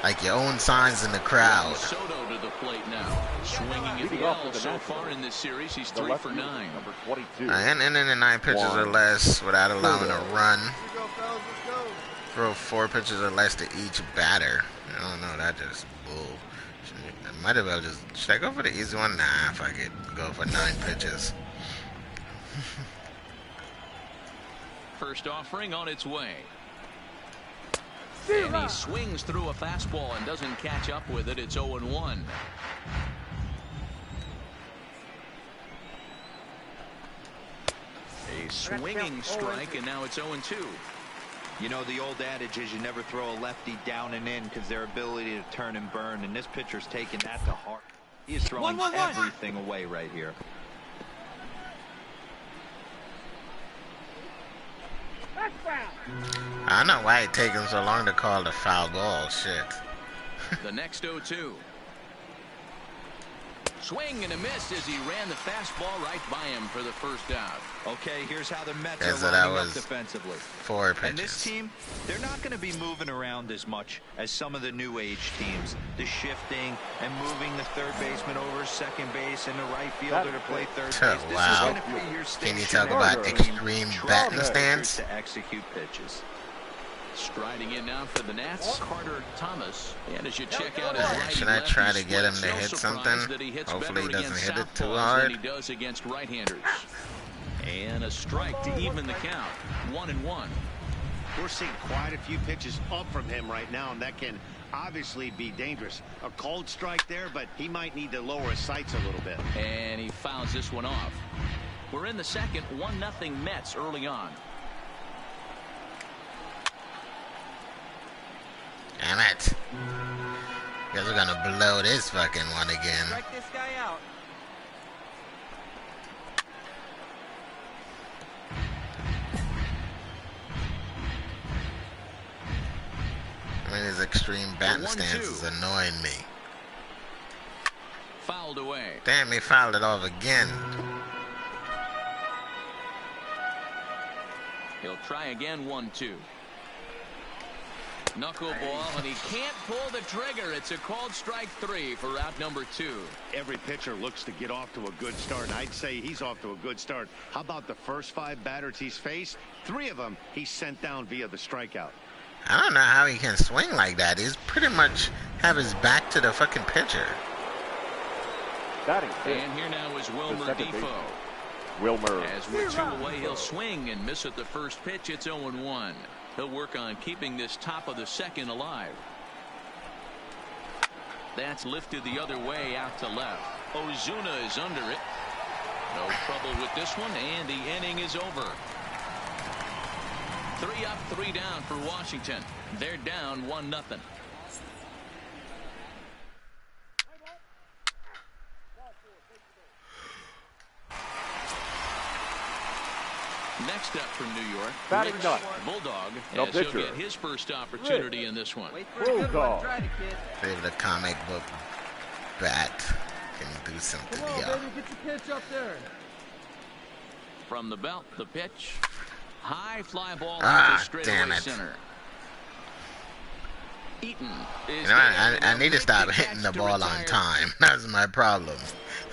Speaker 1: like your own signs in the crowd.
Speaker 3: Soto to the plate now. Swinging at the L so far in this series. He's 3 for 9.
Speaker 5: Number 22.
Speaker 1: And in the 9 pitches or less without allowing a run. Throw 4 pitches or less to each batter. I don't know, that just bull. I might as well just, should I go for the easy one? Nah, fuck it. Go for 9 pitches.
Speaker 3: First offering on its way. And he swings through a fastball and doesn't catch up with it. It's 0-1. A swinging strike, and now it's 0-2.
Speaker 6: You know, the old adage is you never throw a lefty down and in because their ability to turn and burn, and this pitcher's taking that to heart. He is throwing everything away right here.
Speaker 1: I don't know why it takes him so long to call the foul ball. Shit.
Speaker 3: The next 0-2. Swing and a miss as he ran the fastball right by him for the first out.
Speaker 6: Okay, here's how the Mets
Speaker 1: Yeah,
Speaker 6: are
Speaker 1: so that
Speaker 6: lining up
Speaker 1: was
Speaker 6: defensively.
Speaker 1: 4 pitches.
Speaker 6: And this team, they're not going to be moving around as much as some of the new age teams. The shifting and moving the third baseman over second base and the right fielder to play third base.
Speaker 1: Oh, wow.
Speaker 6: This is going to be your
Speaker 1: Can you
Speaker 6: station
Speaker 1: talk about
Speaker 6: wagon
Speaker 1: extreme batting
Speaker 6: trying
Speaker 1: stance?
Speaker 6: to execute pitches.
Speaker 3: Striding in now for the Nats, Carter Thomas. And as you check out his righty
Speaker 1: Should I try
Speaker 3: lefty
Speaker 1: to get him
Speaker 3: splits,
Speaker 1: to
Speaker 3: no
Speaker 1: hit
Speaker 3: surprise
Speaker 1: something?
Speaker 3: that he hits
Speaker 1: Hopefully he
Speaker 3: better
Speaker 1: doesn't
Speaker 3: against
Speaker 1: hit it too
Speaker 3: southpaws
Speaker 1: hard.
Speaker 3: than he does against right-handers. And a strike to even the count. 1-1.
Speaker 4: We're seeing quite a few pitches up from him right now, and that can obviously be dangerous. A cold strike there, but he might need to lower his sights a little bit.
Speaker 3: And he fouls this one off. We're in the second, 1-0 Mets early on.
Speaker 1: Damn it. Guess we're gonna blow this fucking one again.
Speaker 7: Strike this guy out.
Speaker 1: I mean, his extreme batting stance is annoying me.
Speaker 3: Fouled away.
Speaker 1: Damn, he fouled it off again.
Speaker 3: He'll try again, 1-2. Knuckleball, and he can't pull the trigger. It's a called strike 3 for out number 2.
Speaker 4: Every pitcher looks to get off to a good start, and I'd say he's off to a good start. How about the first 5 batters he's faced? 3 of them he sent down via the strikeout.
Speaker 1: I don't know how he can swing like that. He's pretty much have his back to the fucking pitcher.
Speaker 3: And here now is Wilmer Defoe.
Speaker 5: Wilmer.
Speaker 3: As we're 2 away, he'll swing and miss at the first pitch. It's 0-1. He'll work on keeping this top of the second alive. That's lifted the other way out to left. Ozuna is under it. No trouble with this one, and the inning is over. 3 up, 3 down for Washington. They're down 1-0. Next up from New York, Rich Bulldog, as he'll get his first opportunity in this one.
Speaker 1: Save the comic book bat can do something.
Speaker 8: Come on, baby, get your pitch up there.
Speaker 3: From the belt, the pitch. High fly ball into straightaway center. Eaton is
Speaker 1: you know, I need to stop hitting the ball on time. That's my problem.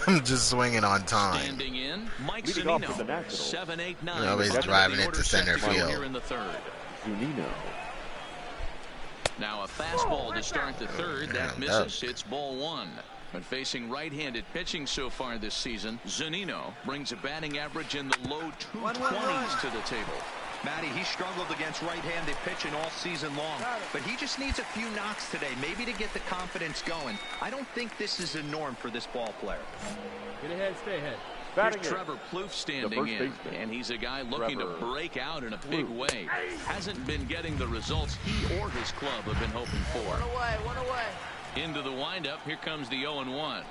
Speaker 1: I'm just swinging on time.
Speaker 3: Standing in, Mike Zunino, 7-8-9.
Speaker 1: Always driving it to center field.
Speaker 3: Here in the third.
Speaker 5: Zunino.
Speaker 3: Now a fastball to start the third. That misses. It's ball 1. But facing right-handed pitching so far this season, Zunino brings a batting average in the low 220s to the table.
Speaker 6: Matty, he struggled against right-handed pitching all season long, but he just needs a few knocks today, maybe to get the confidence going. I don't think this is a norm for this ball player.
Speaker 8: Get ahead, stay ahead.
Speaker 3: Here's Trevor Plouffe standing in, and he's a guy looking to break out in a big way. Hasn't been getting the results he or his club have been hoping for.
Speaker 7: One away.
Speaker 3: Into the windup, here comes the 0-1.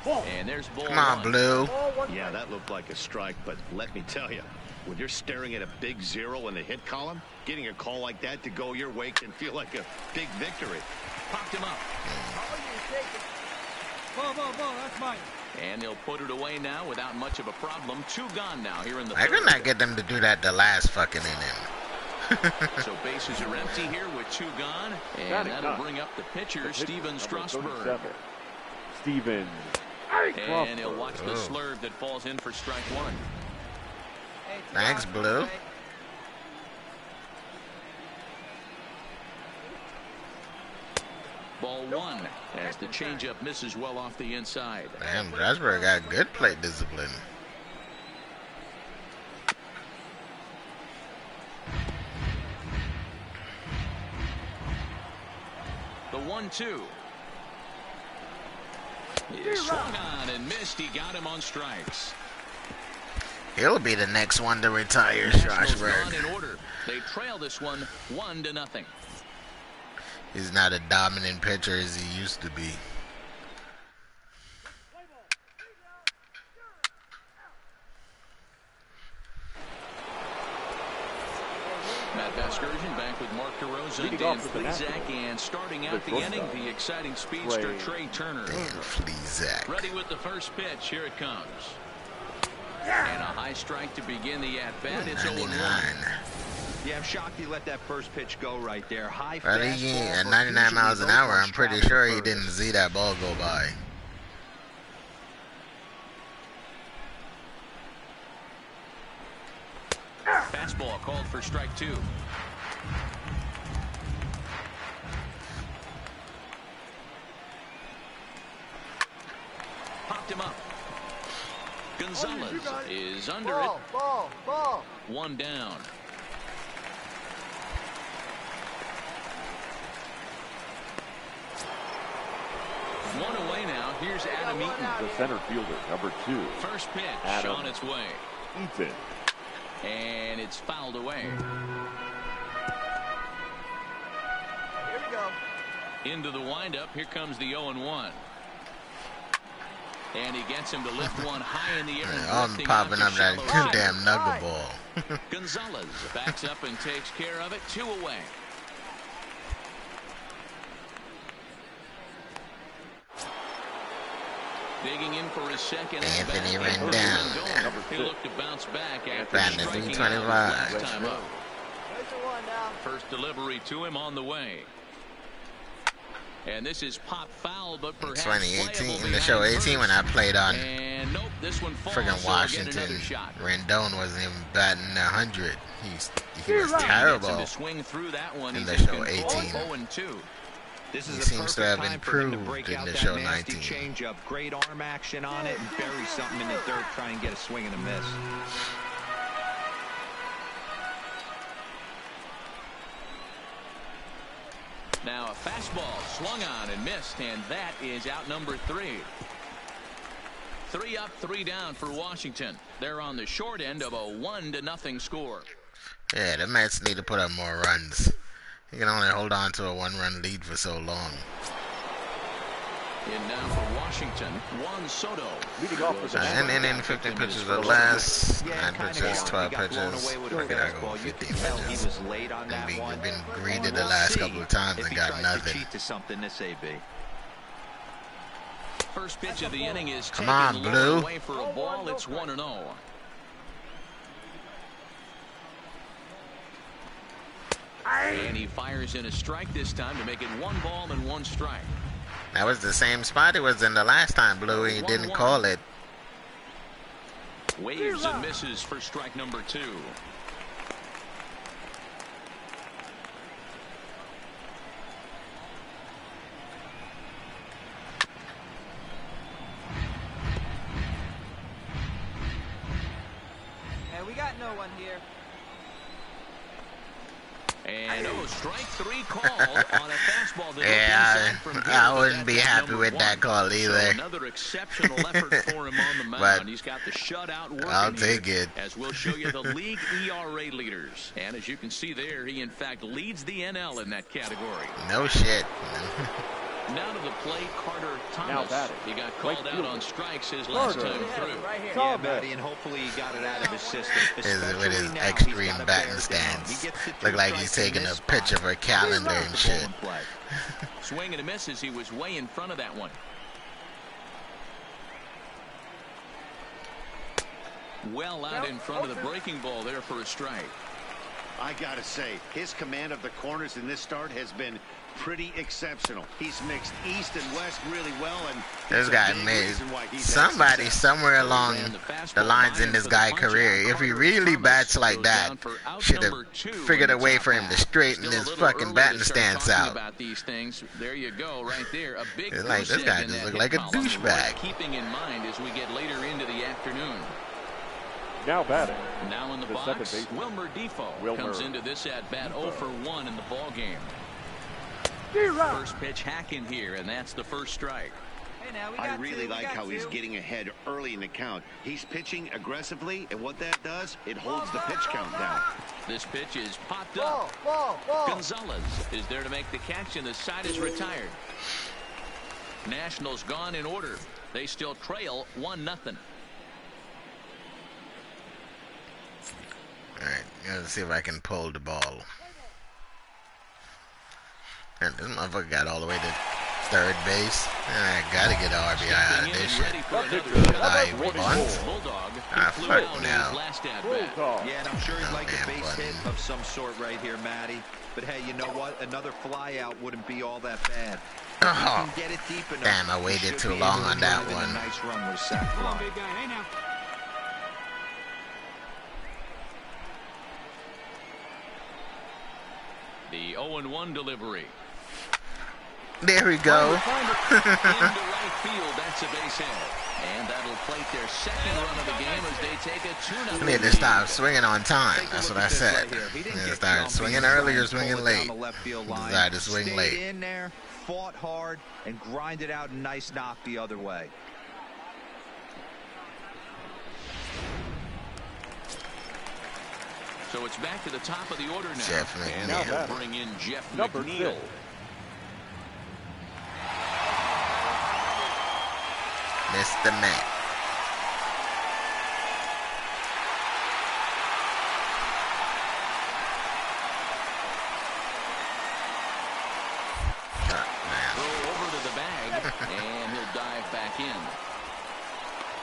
Speaker 3: And there's ball 1.
Speaker 1: Come on, Blue.
Speaker 4: Yeah, that looked like a strike, but let me tell you, when you're staring at a big 0 in the hit column, getting a call like that to go your way can feel like a big victory.
Speaker 3: Popped him up.
Speaker 8: Ball, that's mine.
Speaker 3: And he'll put it away now without much of a problem. 2 gone now here in the
Speaker 1: I
Speaker 3: third.
Speaker 1: could not get them to do that the last fucking inning.
Speaker 3: So bases are empty here with 2 gone. And that'll bring up the pitcher, Steven Strasburg.
Speaker 5: Steven.
Speaker 3: And he'll watch the slurve that falls in for strike one.
Speaker 1: Thanks, Blue.
Speaker 3: Ball one as the changeup misses well off the inside.
Speaker 1: Damn, Strasburg got good plate discipline.
Speaker 3: The 1-2. He swung on and missed. He got him on strikes.
Speaker 1: He'll be the next one to retire,
Speaker 3: Nationals
Speaker 1: Strasburg.
Speaker 3: gone in order. They trail this one 1-0.
Speaker 1: He's not a dominant pitcher as he used to be.
Speaker 3: Matt Vasgersian back with Mark DeRosa and Dan Plesac, and starting out the inning, the exciting speedster Trey Turner.
Speaker 1: Dan Plesac.
Speaker 3: Ready with the first pitch. Here it comes. And a high strike to begin the at-bat. It's 0-1.
Speaker 6: Yeah, I'm shocked he let that first pitch go right there. High
Speaker 1: Well,
Speaker 6: fastball,
Speaker 1: at
Speaker 6: but
Speaker 1: 99 miles an
Speaker 6: usually
Speaker 1: hour,
Speaker 6: those
Speaker 1: I'm pretty
Speaker 6: travel
Speaker 1: sure he
Speaker 6: first.
Speaker 1: didn't see that ball go by.
Speaker 3: Fastball called for strike two. Popped him up. Gonzalez is under it.
Speaker 7: Ball.
Speaker 3: One down. One away now. Here's Adam Eaton.
Speaker 5: The center fielder, number 2.
Speaker 3: First pitch
Speaker 5: Adam
Speaker 3: on its way.
Speaker 5: Eaton.
Speaker 3: And it's fouled away.
Speaker 7: Here we go.
Speaker 3: Into the windup. Here comes the 0-1. And he gets him to lift one high in the air.
Speaker 1: I'm popping up that too damn nugget ball.
Speaker 3: Gonzalez backs up and takes care of it. 2 away. Digging in for his second.
Speaker 1: Anthony Rendon.
Speaker 3: He looked to bounce back after
Speaker 1: Fantasy
Speaker 3: striking
Speaker 1: 25.
Speaker 3: out last time up.
Speaker 7: There's the one now.
Speaker 3: First delivery to him on the way. And this is pop foul, but perhaps
Speaker 1: 2018 in the show 18 when I played on
Speaker 3: and nope, this one falls,
Speaker 1: friggin'
Speaker 3: so we'll get
Speaker 1: Washington.
Speaker 3: another shot.
Speaker 1: Rendon wasn't even batting 100. He was
Speaker 3: Gets him
Speaker 1: terrible
Speaker 3: to swing through that one.
Speaker 1: in
Speaker 3: He's
Speaker 1: the
Speaker 3: in
Speaker 1: show
Speaker 3: control,
Speaker 1: 18.
Speaker 3: 0-2.
Speaker 6: This is
Speaker 1: He
Speaker 6: a
Speaker 1: seems to have
Speaker 6: perfect time for him to
Speaker 1: improved
Speaker 6: break
Speaker 1: in
Speaker 6: out
Speaker 1: the
Speaker 6: that
Speaker 1: show
Speaker 6: nasty
Speaker 1: 19.
Speaker 6: changeup, great arm action on it, and bury something in the dirt, try and get a swing and a miss.
Speaker 3: Now a fastball swung on and missed, and that is out number 3. 3 up, 3 down for Washington. They're on the short end of a 1-0 score.
Speaker 1: Yeah, the Mets need to put up more runs. You can only hold on to a 1-run lead for so long.
Speaker 3: In now for Washington, Juan Soto.
Speaker 5: Leading off with the
Speaker 1: An inning, 15 pitches or less, 9
Speaker 6: kinda
Speaker 1: pitches,
Speaker 6: got-
Speaker 1: 12
Speaker 6: he got blown
Speaker 1: pitches.
Speaker 6: away with
Speaker 1: We're
Speaker 6: a
Speaker 1: gonna go
Speaker 6: fastball. You
Speaker 1: 15
Speaker 6: could tell he
Speaker 1: pitches.
Speaker 6: was late on that
Speaker 1: And
Speaker 6: one.
Speaker 1: we've been
Speaker 6: But
Speaker 1: greeted
Speaker 6: we'll
Speaker 1: the last
Speaker 6: see
Speaker 1: couple of times
Speaker 6: if
Speaker 1: and
Speaker 6: he
Speaker 1: got
Speaker 6: tries
Speaker 1: nothing.
Speaker 6: to cheat to something this AB.
Speaker 3: First pitch of the inning is
Speaker 1: Come
Speaker 3: taken
Speaker 1: on,
Speaker 3: low
Speaker 1: Blue.
Speaker 3: away for a ball. It's 1-0. And he fires in a strike this time to make it 1 ball and 1 strike.
Speaker 1: That was the same spot it was in the last time, Blue. He didn't call it.
Speaker 3: Waves and misses for strike number 2.
Speaker 7: And we got no one here.
Speaker 3: And strike 3 called on a fastball that
Speaker 1: Yeah,
Speaker 3: looked inside from here,
Speaker 1: I
Speaker 3: but
Speaker 1: wouldn't be
Speaker 3: that's
Speaker 1: happy
Speaker 3: number
Speaker 1: with
Speaker 3: 1.
Speaker 1: that call either.
Speaker 3: So another exceptional effort for him on the mound.
Speaker 1: But
Speaker 3: He's got the shutout working
Speaker 1: I'll take
Speaker 3: here,
Speaker 1: it.
Speaker 3: as we'll show you the league ERA leaders. And as you can see there, he in fact leads the NL in that category.
Speaker 1: No shit.
Speaker 3: Now to the plate, Carter
Speaker 5: Now
Speaker 3: Thomas.
Speaker 5: batting.
Speaker 3: He got
Speaker 5: Right
Speaker 3: called out
Speaker 5: fielder.
Speaker 3: on strikes his last
Speaker 5: Carter.
Speaker 3: time through.
Speaker 7: Right here.
Speaker 6: Yeah, buddy, and hopefully he got it out of his system.
Speaker 1: With his
Speaker 6: Especially now,
Speaker 1: extreme
Speaker 6: he's gotta
Speaker 1: batting
Speaker 6: bear down.
Speaker 1: stance.
Speaker 6: He gets the
Speaker 1: Look
Speaker 6: 2
Speaker 1: like he's
Speaker 6: strikes in
Speaker 1: taking a
Speaker 6: this
Speaker 1: picture
Speaker 6: spot.
Speaker 1: of a calendar and
Speaker 6: The
Speaker 1: shit.
Speaker 6: ball in play.
Speaker 3: Swing and a miss as he was way in front of that one. Well out in front of the breaking ball there for a strike.
Speaker 4: I gotta say, his command of the corners in this start has been pretty exceptional. He's mixed east and west really well, and
Speaker 1: this guy made somebody somewhere along the lines in this guy's career, if he really bats like that, should have figured a way for him to straighten his fucking batting stance out.
Speaker 3: There you go, right there. A big
Speaker 1: it's like this guy just looked like a douchebag.
Speaker 3: Keeping in mind as we get later into the afternoon.
Speaker 5: Now batting.
Speaker 3: Now in the box, Wilmer Defoe comes into this at bat 0 for 1 in the ball game. First pitch hack in here, and that's the first strike.
Speaker 7: Hey, now,
Speaker 4: I really like how he's getting ahead early in the count. He's pitching aggressively, and what that does, it holds the pitch count down.
Speaker 3: This pitch is popped up.
Speaker 7: Ball.
Speaker 3: Gonzalez is there to make the catch, and the side is retired. Nationals gone in order. They still trail 1-0.
Speaker 1: Alright, let's see if I can pull the ball. And this motherfucker got all the way to third base. I gotta get an RBI out of this shit. Live bunt? Ah, fuck now.
Speaker 6: Yeah, and I'm sure he'd like a base hit of some sort right here, Matty. But hey, you know what? Another fly out wouldn't be all that bad.
Speaker 1: Oh, damn, I waited too long on that one.
Speaker 6: Nice run with sack fly.
Speaker 3: The 0-1 delivery.
Speaker 1: There we go.
Speaker 3: Into right field, that's a base hit. And that'll plate their second run of the game as they take a 2-0
Speaker 1: I need to stop swinging on time. That's what I said. I need to start swinging early or swinging late. Decided to swing late.
Speaker 6: In there, fought hard, and grinded out a nice knock the other way.
Speaker 3: So it's back to the top of the order now.
Speaker 1: Jeff
Speaker 3: And
Speaker 1: McNeil.
Speaker 3: they'll bring in Jeff
Speaker 5: Number
Speaker 3: McNeil.
Speaker 5: 6.
Speaker 1: Mr. Mac.
Speaker 3: Throw over to the bag, and he'll dive back in.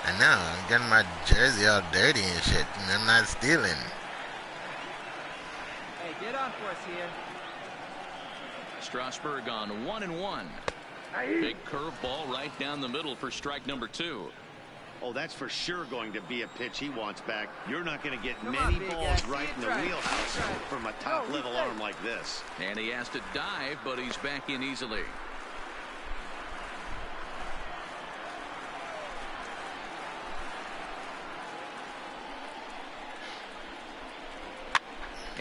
Speaker 1: I know, I'm getting my jersey all dirty and shit, and I'm not stealing.
Speaker 7: Hey, get on for us here.
Speaker 3: Strasburg on 1-1. Big curveball right down the middle for strike number 2.
Speaker 4: Oh, that's for sure going to be a pitch he wants back. You're not going to get many balls right in the wheelhouse from a top-level arm like this.
Speaker 3: And he has to dive, but he's back in easily.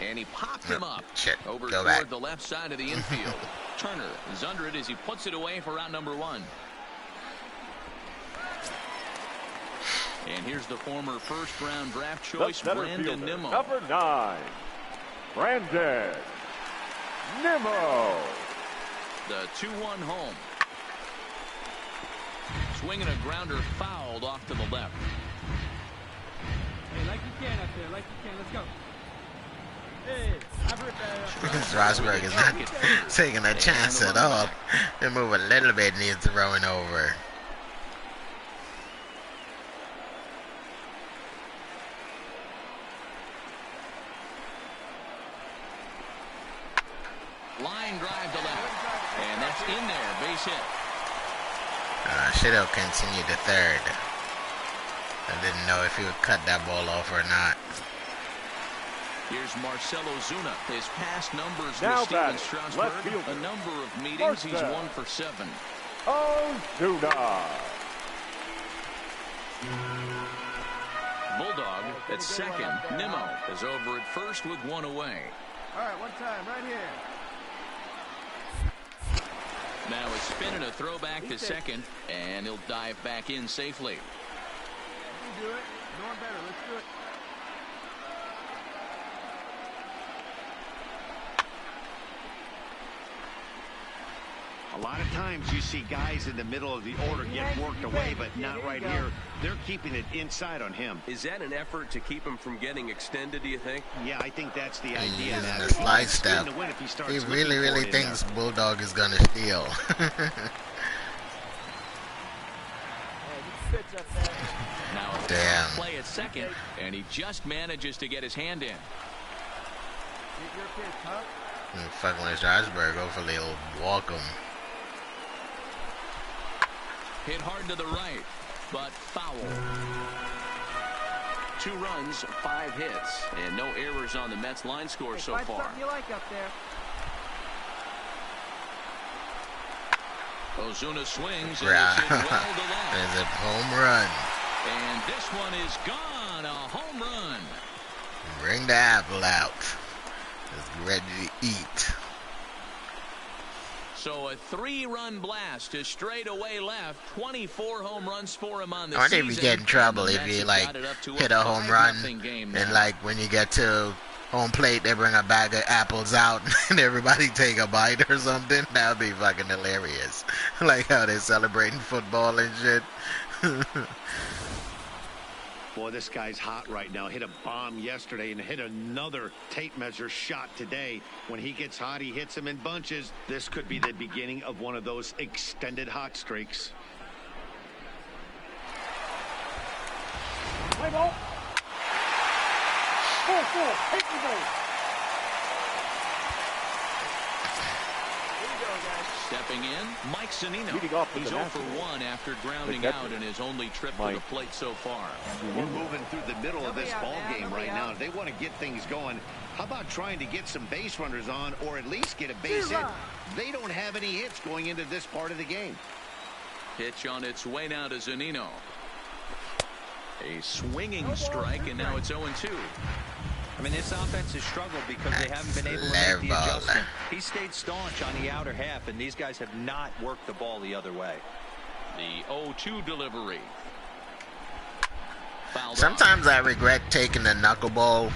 Speaker 3: And he popped him up over toward the left side of the infield. Turner is under it as he puts it away for out number 1. And here's the former first-round draft choice, Brandon Nimmo.
Speaker 5: Number 9, Brandon Nimmo.
Speaker 3: The 2-1 home. Swinging a grounder fouled off to the left.
Speaker 8: Hey, like you can up there, like you can. Let's go. Hey,
Speaker 1: Strasburg is not taking a chance at all. They move a little bit, needs throwing over.
Speaker 3: Line drive to left. And that's in there. Base hit.
Speaker 1: Should have continued to third. I didn't know if he would cut that ball off or not.
Speaker 3: Here's Marcelo Zuna. His past numbers
Speaker 5: Now
Speaker 3: with Steven Strasburg. A number of meetings. He's 1 for 7.
Speaker 5: Ozuna.
Speaker 3: Bulldog at second. Nimmo is over at first with 1 away.
Speaker 8: All right, one time, right here.
Speaker 3: Now a spin and a throwback to second, and he'll dive back in safely.
Speaker 8: You can do it. No one better. Let's do it.
Speaker 4: A lot of times you see guys in the middle of the order get worked away, but not right here. They're keeping it inside on him.
Speaker 9: Is that an effort to keep him from getting extended, do you think?
Speaker 4: Yeah, I think that's the idea.
Speaker 1: He's using the slide step. He really thinks Bulldog is going to steal.
Speaker 3: Now
Speaker 1: damn.
Speaker 3: Play at second, and he just manages to get his hand in.
Speaker 8: Get your pitch, huh?
Speaker 1: Fucking with Strasburg. Hopefully he'll walk him.
Speaker 3: Hit hard to the right, but foul. 2 runs, 5 hits, and no errors on the Mets line score so
Speaker 7: Find
Speaker 3: far.
Speaker 7: something you like up there.
Speaker 3: Ozuna swings and
Speaker 1: Yeah.
Speaker 3: it's hit well to left.
Speaker 1: There's a home run.
Speaker 3: And this one is gone. A home run.
Speaker 1: Bring the apple out. It's ready to eat.
Speaker 3: So a 3-run blast to straightaway left. 24 home runs for him on the
Speaker 1: I wonder
Speaker 3: season.
Speaker 1: if you get in trouble
Speaker 3: And the
Speaker 1: if
Speaker 3: Mets
Speaker 1: you
Speaker 3: have
Speaker 1: like
Speaker 3: got it up to
Speaker 1: hit a home
Speaker 3: 5-0
Speaker 1: run
Speaker 3: game
Speaker 1: and
Speaker 3: now.
Speaker 1: like when you get to home plate they bring a bag of apples out and everybody take a bite or something. That would be fucking hilarious. Like how they're celebrating football and shit.
Speaker 4: Boy, this guy's hot right now. Hit a bomb yesterday and hit another tape measure shot today. When he gets hot, he hits them in bunches. This could be the beginning of one of those extended hot streaks.
Speaker 5: Play ball. 4-4. Take the ball.
Speaker 3: Stepping in, Mike Zunino.
Speaker 5: Leading off with
Speaker 3: He's
Speaker 5: the
Speaker 3: 0 for
Speaker 5: Nationals.
Speaker 3: 1 after grounding
Speaker 5: The catcher,
Speaker 3: out in his only trip
Speaker 5: Mike
Speaker 3: to the plate so far.
Speaker 4: We're moving through the middle of
Speaker 7: Nobody
Speaker 4: this
Speaker 7: out,
Speaker 4: ball
Speaker 7: man.
Speaker 4: game
Speaker 7: Nobody
Speaker 4: right now.
Speaker 7: out.
Speaker 4: If they want to get things going, how about trying to get some base runners on or at least get a base hit? They don't have any hits going into this part of the game.
Speaker 3: Pitch on its way now to Zunino. A swinging strike, and now it's 0-2.
Speaker 6: I mean, this offense has struggled because they haven't been able to make the
Speaker 1: Level.
Speaker 6: adjustment. He stayed staunch on the outer half, and these guys have not worked the ball the other way.
Speaker 3: The 0-2 delivery. Fouled
Speaker 1: Sometimes I regret taking the knuckleball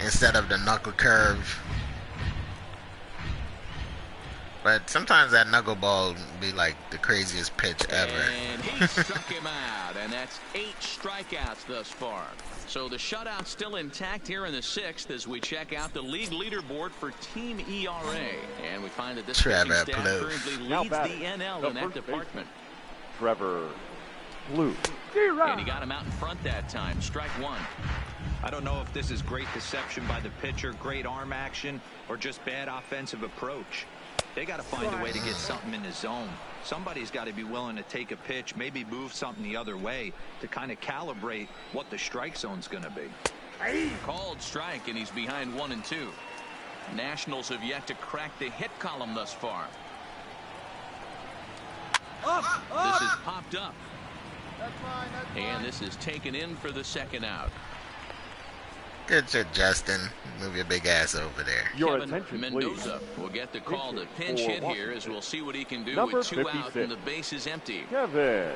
Speaker 1: instead of the knuckle curve. But sometimes that knuckleball be like the craziest pitch ever.
Speaker 3: And he struck him out, and that's 8 strikeouts thus far. So the shutout's still intact here in the 6th as we check out the league leaderboard for team ERA. And we find that this
Speaker 1: Trevor
Speaker 3: pitching staff
Speaker 1: Plouffe.
Speaker 3: currently
Speaker 5: Now
Speaker 3: leads the
Speaker 5: batting,
Speaker 3: NL
Speaker 5: the
Speaker 3: in that
Speaker 5: first
Speaker 3: department.
Speaker 5: Trevor Plouffe.
Speaker 3: And he got him out in front that time. Strike 1.
Speaker 6: I don't know if this is great deception by the pitcher, great arm action, or just bad offensive approach. They got to find a way to get something in the zone. Somebody's got to be willing to take a pitch, maybe move something the other way to kind of calibrate what the strike zone's going to be.
Speaker 3: Called strike, and he's behind 1-2. Nationals have yet to crack the hit column thus far. This is popped up.
Speaker 8: That's fine, that's fine.
Speaker 3: And this is taken in for the 2nd out.
Speaker 1: Good shit, Justin. Move your big ass over there.
Speaker 5: Your
Speaker 3: Kevin
Speaker 5: attention,
Speaker 3: Mendoza
Speaker 5: please.
Speaker 3: will get the call to
Speaker 5: Pitching
Speaker 3: pinch
Speaker 5: for
Speaker 3: hit here as
Speaker 5: Washington.
Speaker 3: we'll see what he can do
Speaker 5: Number
Speaker 3: with 2 out
Speaker 5: 56.
Speaker 3: and the base is empty.
Speaker 5: Kevin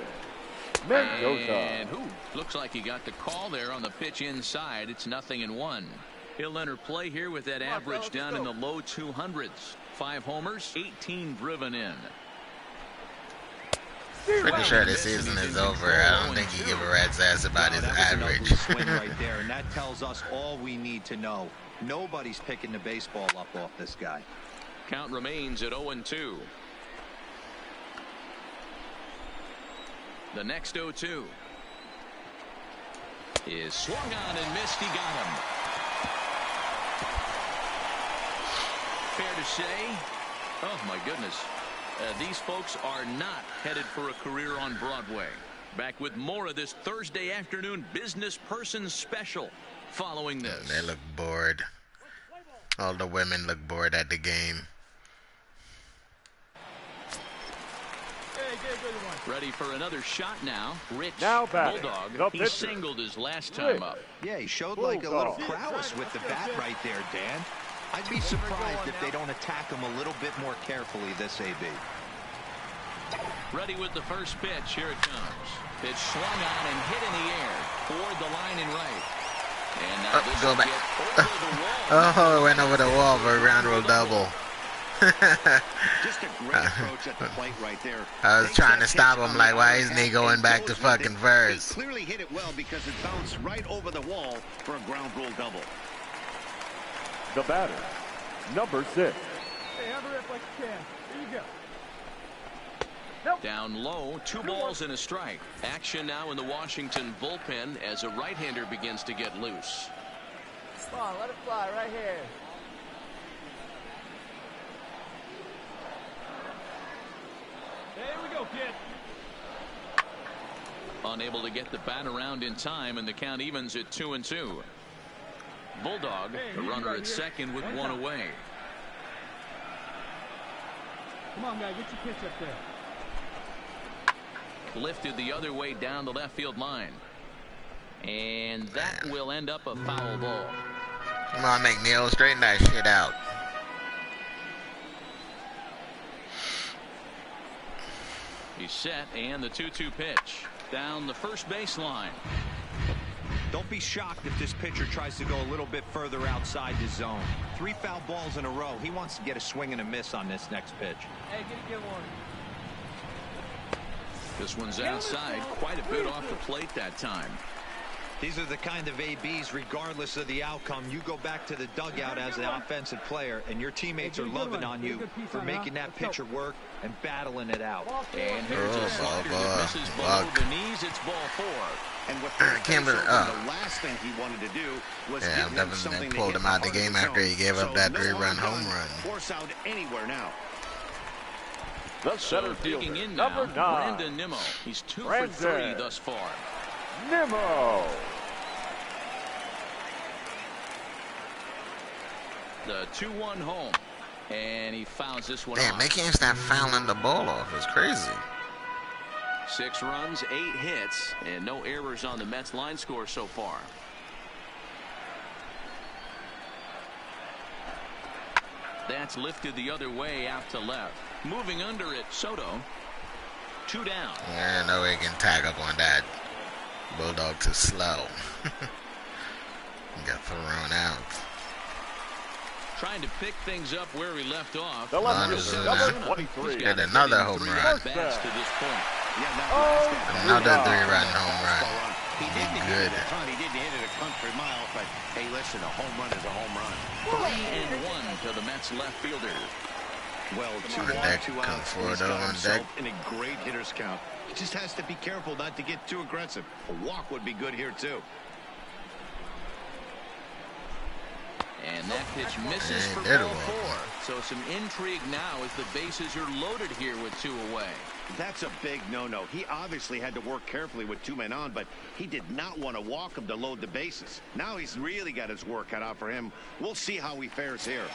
Speaker 5: Mendoza.
Speaker 3: And looks like he got the call there on the pitch inside. It's 0-1. He'll enter play here with that average down in the low 200s. 5 homers, 18 driven in.
Speaker 1: Pretty sure the season is over. I don't think he give a rat's ass about his
Speaker 6: That was an
Speaker 1: average.
Speaker 6: ugly swing right there, and that tells us all we need to know. Nobody's picking the baseball up off this guy.
Speaker 3: Count remains at 0-2. The next 0-2 is swung on and missed. He got him. Fair to say, oh my goodness, these folks are not headed for a career on Broadway. Back with more of this Thursday afternoon business person special following this.
Speaker 1: They look bored. All the women look bored at the game.
Speaker 8: Hey, get a good one.
Speaker 3: Ready for another shot now. Rich
Speaker 5: Now batting,
Speaker 3: Bulldog.
Speaker 5: the
Speaker 3: He
Speaker 5: pitcher.
Speaker 3: singled his last time up.
Speaker 6: Yeah, he showed like a little
Speaker 5: Bulldog.
Speaker 6: prowess with the bat right there, Dan. I'd be surprised if they don't attack him a little bit more carefully this AB.
Speaker 3: Ready with the first pitch. Here it comes. Pitch swung on and hit in the air toward the line and right. And now this
Speaker 1: Go
Speaker 3: will
Speaker 1: back.
Speaker 3: get over the wall.
Speaker 1: Oh, it went over the wall for a ground rule double.
Speaker 4: Just a great approach at the plate right there.
Speaker 1: I was
Speaker 4: Takes
Speaker 1: trying
Speaker 4: that
Speaker 1: to stop
Speaker 4: pitch
Speaker 1: him
Speaker 4: on
Speaker 1: like,
Speaker 4: the
Speaker 1: why
Speaker 4: outer
Speaker 1: isn't he
Speaker 4: half
Speaker 1: going
Speaker 4: and
Speaker 1: back to
Speaker 4: goes with
Speaker 1: fucking
Speaker 4: it.
Speaker 1: first?
Speaker 4: He clearly hit it well because it bounced right over the wall for a ground rule double.
Speaker 5: The batter, number 6.
Speaker 8: Hey, have it up like you can. Here you go.
Speaker 3: Down low, 2 balls and a strike. Action now in the Washington bullpen as a right-hander begins to get loose.
Speaker 7: Come on, let it fly right here.
Speaker 8: go, kid.
Speaker 3: Unable to get the bat around in time, and the count evens at 2-2. Bulldog, the runner at second with one away.
Speaker 8: Come on, guy, get your pitch up there.
Speaker 3: Lifted the other way down the left field line. And that will end up a foul ball.
Speaker 1: Come on, McNeil, straighten that shit out.
Speaker 3: He's set, and the 2-2 pitch down the first baseline.
Speaker 6: Don't be shocked if this pitcher tries to go a little bit further outside the zone. 3 foul balls in a row. He wants to get a swing and a miss on this next pitch.
Speaker 7: Hey, get one.
Speaker 3: This one's outside, quite a bit off the plate that time.
Speaker 6: These are the kind of ABs, regardless of the outcome, you go back to the dugout as an offensive player, and your teammates are loving on you for making that pitcher work and battling it out.
Speaker 3: And here's a slider that misses below the knees. It's ball 4.
Speaker 4: And what
Speaker 1: I can't believe,
Speaker 4: the last thing he wanted to do was
Speaker 1: yeah,
Speaker 4: give them something to
Speaker 1: pulled
Speaker 4: hit
Speaker 1: him out
Speaker 4: the
Speaker 1: the game
Speaker 4: heart of
Speaker 1: after
Speaker 4: the
Speaker 1: he gave
Speaker 4: zone.
Speaker 1: up that
Speaker 4: So
Speaker 1: 3-run
Speaker 4: no
Speaker 1: home
Speaker 4: harm
Speaker 1: run.
Speaker 4: done. Force out anywhere now.
Speaker 5: The
Speaker 3: So
Speaker 5: center
Speaker 3: digging
Speaker 5: fielder,
Speaker 3: in now,
Speaker 5: number 9,
Speaker 3: Brandon Nimmo. He's 2 for 3
Speaker 5: Brandon
Speaker 3: thus far.
Speaker 5: Nimmo.
Speaker 3: The 2-1 home. And he fouls this one
Speaker 1: Damn,
Speaker 3: off.
Speaker 1: they can't stop fouling the ball off. It's crazy.
Speaker 3: 6 runs, 8 hits, and no errors on the Mets line score so far. That's lifted the other way out to left. Moving under it, Soto. 2 down.
Speaker 1: Yeah, no way can tag up on that. Bulldog too slow. Got thrown out.
Speaker 3: Trying to pick things up where he left off.
Speaker 5: The left
Speaker 1: Runners
Speaker 5: fielder,
Speaker 1: in
Speaker 5: number
Speaker 1: now.
Speaker 5: 23.
Speaker 1: Get another home run.
Speaker 3: Bats to this point.
Speaker 1: Another 3-run home run.
Speaker 4: He didn't hit
Speaker 1: Good.
Speaker 4: it a ton. He didn't hit it a country mile, but hey, listen, a home run is a home run.
Speaker 3: 3-1 to the Mets left fielder.
Speaker 4: Well, 2
Speaker 1: On
Speaker 4: on,
Speaker 1: deck,
Speaker 4: 2
Speaker 1: come
Speaker 4: outs.
Speaker 1: forward
Speaker 4: He's got
Speaker 1: on
Speaker 4: himself
Speaker 1: deck.
Speaker 4: in a great hitter's count. He just has to be careful not to get too aggressive. A walk would be good here too.
Speaker 3: And that pitch misses for
Speaker 1: did
Speaker 3: ball
Speaker 1: it.
Speaker 3: 4. So some intrigue now as the bases are loaded here with 2 away.
Speaker 4: That's a big no-no. He obviously had to work carefully with 2 men on, but he did not want to walk him to load the bases. Now he's really got his work cut out for him. We'll see how he fares here.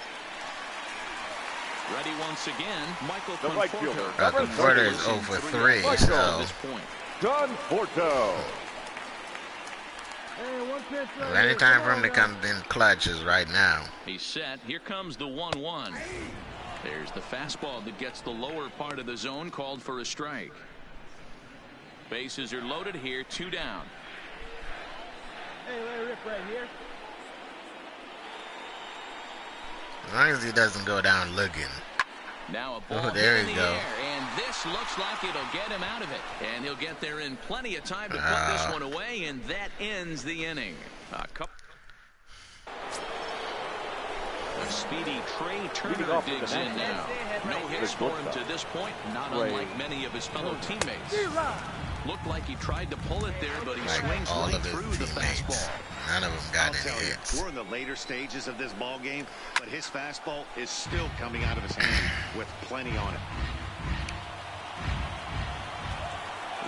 Speaker 3: Ready once again, Michael
Speaker 5: The right
Speaker 3: Conforto.
Speaker 5: fielder,
Speaker 1: Conforto is 0 for 3, so
Speaker 3: At this point.
Speaker 5: Conforto.
Speaker 8: Hey, one pitch right
Speaker 1: any
Speaker 8: here.
Speaker 1: time
Speaker 8: Come
Speaker 1: for him
Speaker 8: on,
Speaker 1: to
Speaker 8: guys.
Speaker 1: come in clutch is right now.
Speaker 3: He's set. Here comes the 1-1. There's the fastball that gets the lower part of the zone, called for a strike. Bases are loaded here, 2 down.
Speaker 8: Hey, let it rip right here.
Speaker 1: As long as he doesn't go down looking.
Speaker 3: Now a ball
Speaker 1: there
Speaker 3: hit in
Speaker 1: you
Speaker 3: the
Speaker 1: go.
Speaker 3: air, and this looks like it'll get him out of it. And he'll get there in plenty of time to put this one away, and that ends the inning. A speedy Trey Turner
Speaker 5: off with
Speaker 3: digs
Speaker 5: the
Speaker 3: in
Speaker 5: net.
Speaker 3: now. No hits for him to this point, not unlike many of his fellow teammates. Looked like he tried to pull it there, but he
Speaker 1: Like
Speaker 3: swings
Speaker 1: all
Speaker 3: right
Speaker 1: of his
Speaker 3: through the
Speaker 1: teammates.
Speaker 3: fastball.
Speaker 1: None of them
Speaker 4: I'll
Speaker 1: got any
Speaker 4: tell you,
Speaker 1: hits.
Speaker 4: we're in the later stages of this ball game, but his fastball is still coming out of his hand with plenty on it.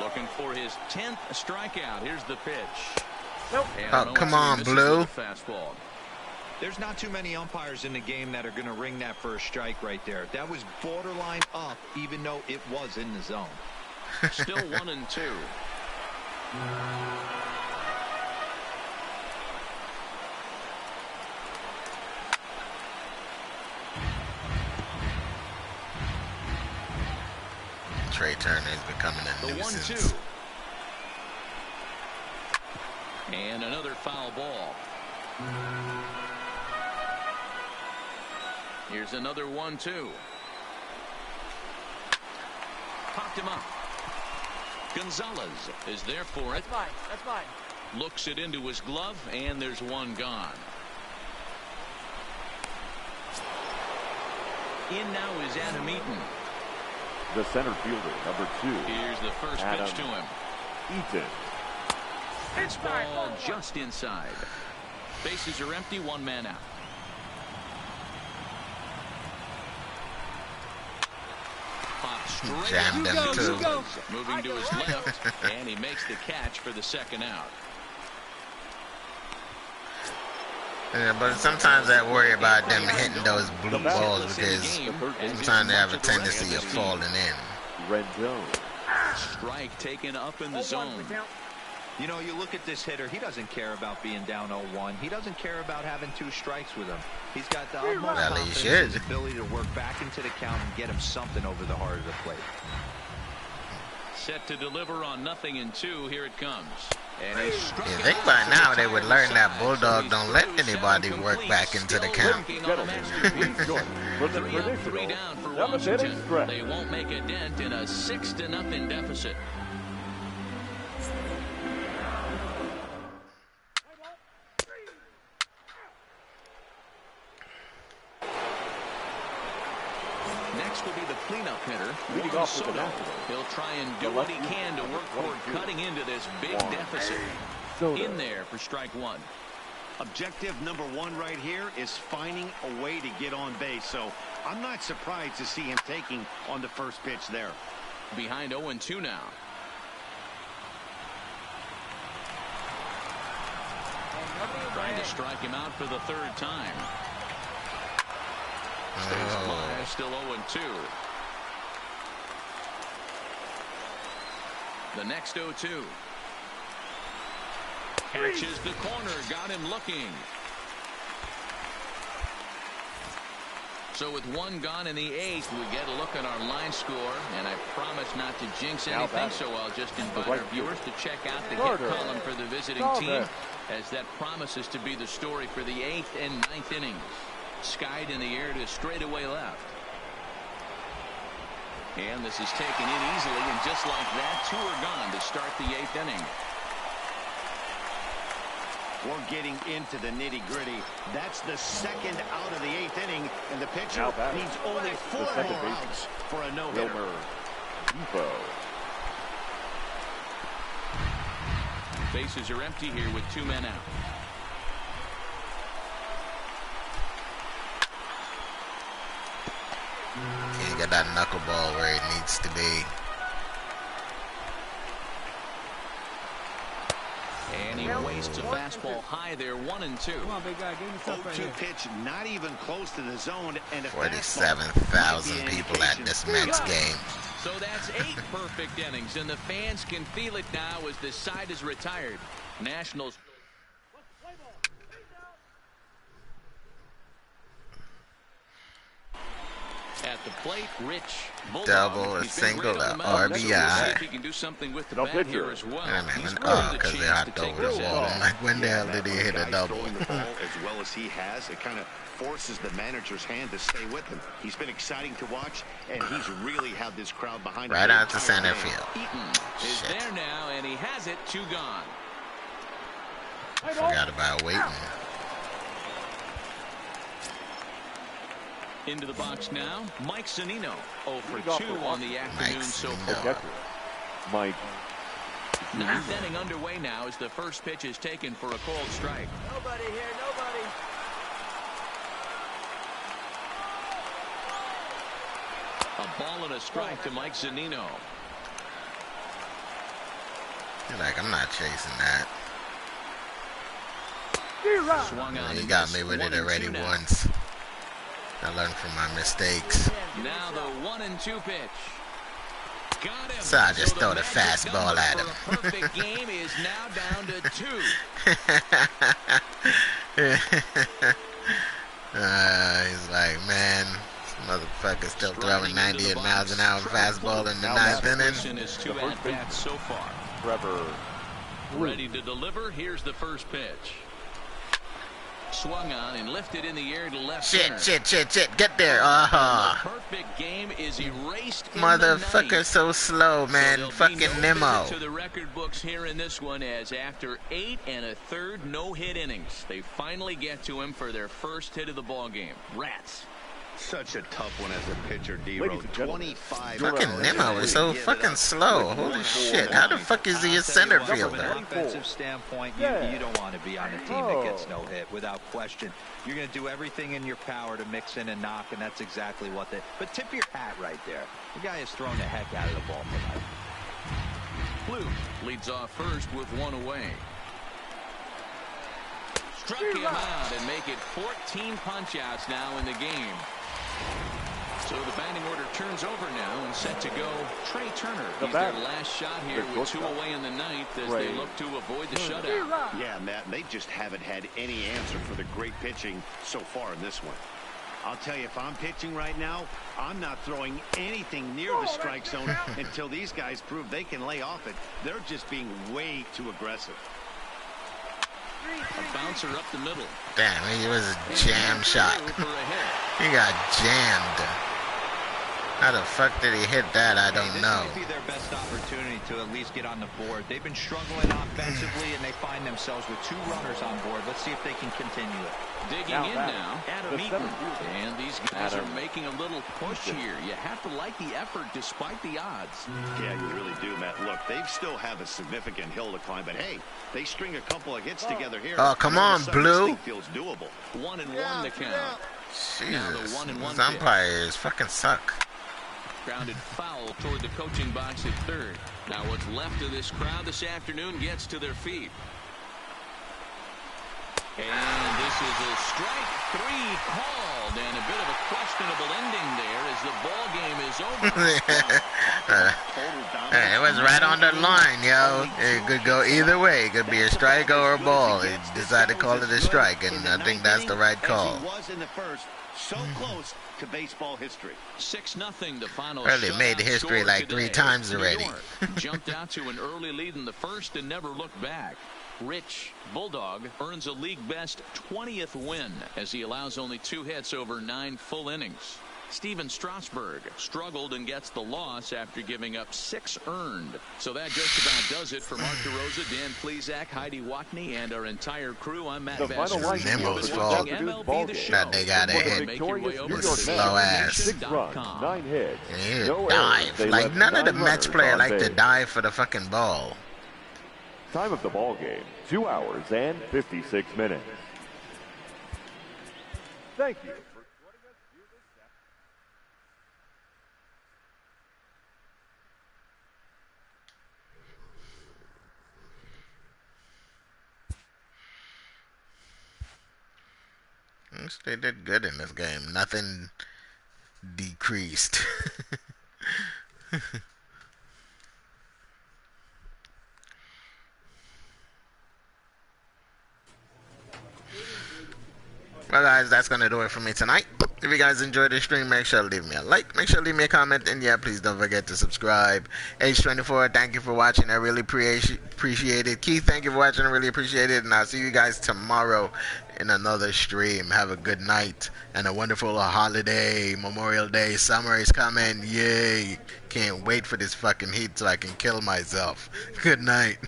Speaker 3: Looking for his 10th strikeout. Here's the pitch.
Speaker 8: Nope.
Speaker 1: Oh, come on, Blue.
Speaker 3: Fastball.
Speaker 6: There's not too many umpires in the game that are going to ring that first strike right there. That was borderline up, even though it was in the zone.
Speaker 3: Still 1-2.
Speaker 1: Trey Turner is becoming a
Speaker 3: The
Speaker 1: nuisance.
Speaker 3: 1-2. And another foul ball. Here's another 1-2. Popped him up. Gonzalez is there for it.
Speaker 7: That's fine. That's fine.
Speaker 3: Looks it into his glove, and there's one gone. In now is Adam Eaton.
Speaker 5: The center fielder, number 2.
Speaker 3: Here's the first
Speaker 5: Adam
Speaker 3: pitch to him.
Speaker 5: Eaton.
Speaker 3: It's ball just inside. Bases are empty, 1 man out. Popped straight
Speaker 1: Jammed him too.
Speaker 3: Moving to his left, and he makes the catch for the second out.
Speaker 1: Yeah, but sometimes I worry about them hitting those blue balls because sometimes they have a tendency of falling in.
Speaker 5: Rendon.
Speaker 3: Strike taken up in the zone.
Speaker 6: You know, you look at this hitter, he doesn't care about being down 0-1. He doesn't care about having 2 strikes with him. He's got the utmost confidence in his ability to work back into the count and get him something over the heart of the plate.
Speaker 3: Set to deliver on 0-2. Here it comes. And
Speaker 1: you think by now they would learn that Bulldog don't let anybody work back into the count.
Speaker 3: 3 down for Washington. They won't make a dent in a 6-0 deficit. Next will be the cleanup hitter, Juan Soto. He'll try and do what he can to work toward cutting into this big deficit. In there for strike 1.
Speaker 4: Objective number 1 right here is finding a way to get on base. So I'm not surprised to see him taking on the first pitch there.
Speaker 3: Behind 0-2 now. Trying to strike him out for the 3rd time. Stays alive, still 0-2. The next 0-2. Catches the corner, got him looking. So with 1 gone in the 8th, we get a look at our line score, and I promise not to jinx anything, so I'll just invite our viewers to check out the hit column for the visiting team, as that promises to be the story for the 8th and 9th innings. Skied in the air to straightaway left. And this is taken in easily, and just like that, 2 are gone to start the 8th inning.
Speaker 4: We're getting into the nitty-gritty. That's the 2nd out of the 8th inning, and the pitcher needs only 4 more outs for a no-hitter.
Speaker 3: Bases are empty here with 2 men out.
Speaker 1: Can't get that knuckleball where it needs to be.
Speaker 3: And he wastes a fastball high there, 1-2.
Speaker 8: Come on, big guy, give me something right
Speaker 4: 0-2
Speaker 8: here.
Speaker 4: pitch, not even close to the zone, and
Speaker 1: 47,000 people at this Mets game.
Speaker 3: So that's 8 perfect innings, and the fans can feel it now as this side is retired. Nationals. At the plate, Rich Bulldog.
Speaker 1: Double, a single, a RBI.
Speaker 3: He can do something with the bat here as well.
Speaker 1: Because they hopped over the wall. I'm like, when the hell did he hit a double?
Speaker 4: As well as he has, it kind of forces the manager's hand to stay with him. He's been exciting to watch, and he's really had this crowd behind him.
Speaker 1: Right out to center field.
Speaker 3: Eaton is there now, and he has it. 2 gone.
Speaker 1: Forgot about waiting.
Speaker 3: Into the box now, Mike Zunino. 0 for 2 on the afternoon so far.
Speaker 5: Mike.
Speaker 3: 9th inning underway now as the first pitch is taken for a called strike.
Speaker 7: Nobody here, nobody.
Speaker 3: A ball and a strike to Mike Zunino.
Speaker 1: You're like, I'm not chasing that.
Speaker 3: Swung on.
Speaker 1: You got me with it already once. I learned from my mistakes.
Speaker 3: Now the 1-2 pitch. Got him.
Speaker 1: So I just throw the fastball at him.
Speaker 3: A perfect game is now down to 2.
Speaker 1: He's like, man, this motherfucker's still throwing 98 miles an hour fastball in the 9th inning.
Speaker 3: His 2 at-bats so far.
Speaker 5: Trevor.
Speaker 3: Ready to deliver. Here's the first pitch. Swung on and lifted in the air to left center.
Speaker 1: Shit. Get there.
Speaker 3: The perfect game is erased.
Speaker 1: Motherfucker so slow, man.
Speaker 3: So
Speaker 1: fucking Nemo.
Speaker 3: To the record books here in this one, as after 8 1/3 no-hit innings, they finally get to him for their first hit of the ball game. Rats.
Speaker 4: Such a tough one as a pitcher, D-Row. 25.
Speaker 1: Fucking Nimmo is so fucking slow. Holy shit. How the fuck is he a center fielder?
Speaker 6: From an offensive standpoint, you don't want to be on a team that gets no hit, without question. You're going to do everything in your power to mix in and knock, and that's exactly what they... But tip your hat right there. The guy has thrown the heck out of the ball tonight.
Speaker 3: Blue leads off first with one away. Struck him out and make it 14 punch-outs now in the game. So the batting order turns over now and set to go Trey Turner. He's their last shot here with 2 away in the ninth as they look to avoid the shutout.
Speaker 4: Yeah, Matt, they just haven't had any answer for the great pitching so far in this one. I'll tell you, if I'm pitching right now, I'm not throwing anything near the strike zone until these guys prove they can lay off it. They're just being way too aggressive.
Speaker 3: A bouncer up the middle.
Speaker 1: Damn, he was a jam shot. He got jammed. How the fuck did he hit that? I don't know.
Speaker 6: This might be their best opportunity to at least get on the board. They've been struggling offensively, and they find themselves with 2 runners on board. Let's see if they can continue it.
Speaker 3: Digging in now, Adam Eaton. And these guys are making a little push here. You have to like the effort despite the odds.
Speaker 4: Yeah, you really do, Matt. Look, they still have a significant hill to climb, but hey, they string a couple of hits together here.
Speaker 1: Oh, come on, Blue.
Speaker 4: Feels doable.
Speaker 3: 1-1 the count.
Speaker 1: Jesus, these umpires fucking suck.
Speaker 3: Grounded foul toward the coaching box at third. Now what's left of this crowd this afternoon gets to their feet. And this is a strike 3 called, and a bit of a questionable ending there as the ball game is over.
Speaker 1: It was right on the line, yo. It could go either way. It could be a strike or a ball. He decided to call it a strike, and I think that's the right call.
Speaker 4: He was in the first, so close to baseball history.
Speaker 3: 6-0 the final.
Speaker 1: Really made history like 3 times already.
Speaker 3: Jumped out to an early lead in the first and never looked back. Rich Bulldog earns a league best 20th win as he allows only 2 hits over 9 full innings. Steven Strasburg struggled and gets the loss after giving up 6 earned. So that just about does it for Mark DeRosa, Dan Plesac, Heidi Watney, and our entire crew. I'm Matt Bass.
Speaker 1: Nimmo's fault that they got a hit. Slow ass.
Speaker 5: 6 runs, 9 hits.
Speaker 1: He dive. Like none of the Mets players like to dive for the fucking ball.
Speaker 5: Time of the ball game, 2 hours and 56 minutes. Thank you.
Speaker 1: They did good in this game. Nothing decreased. Well, guys, that's going to do it for me tonight. If you guys enjoyed the stream, make sure to leave me a like. Make sure to leave me a comment. And, yeah, please don't forget to subscribe. H24, thank you for watching. I really appreciate it. Keith, thank you for watching. I really appreciate it. And I'll see you guys tomorrow in another stream. Have a good night and a wonderful holiday. Memorial Day. Summer is coming. Yay. Can't wait for this fucking heat so I can kill myself. Good night.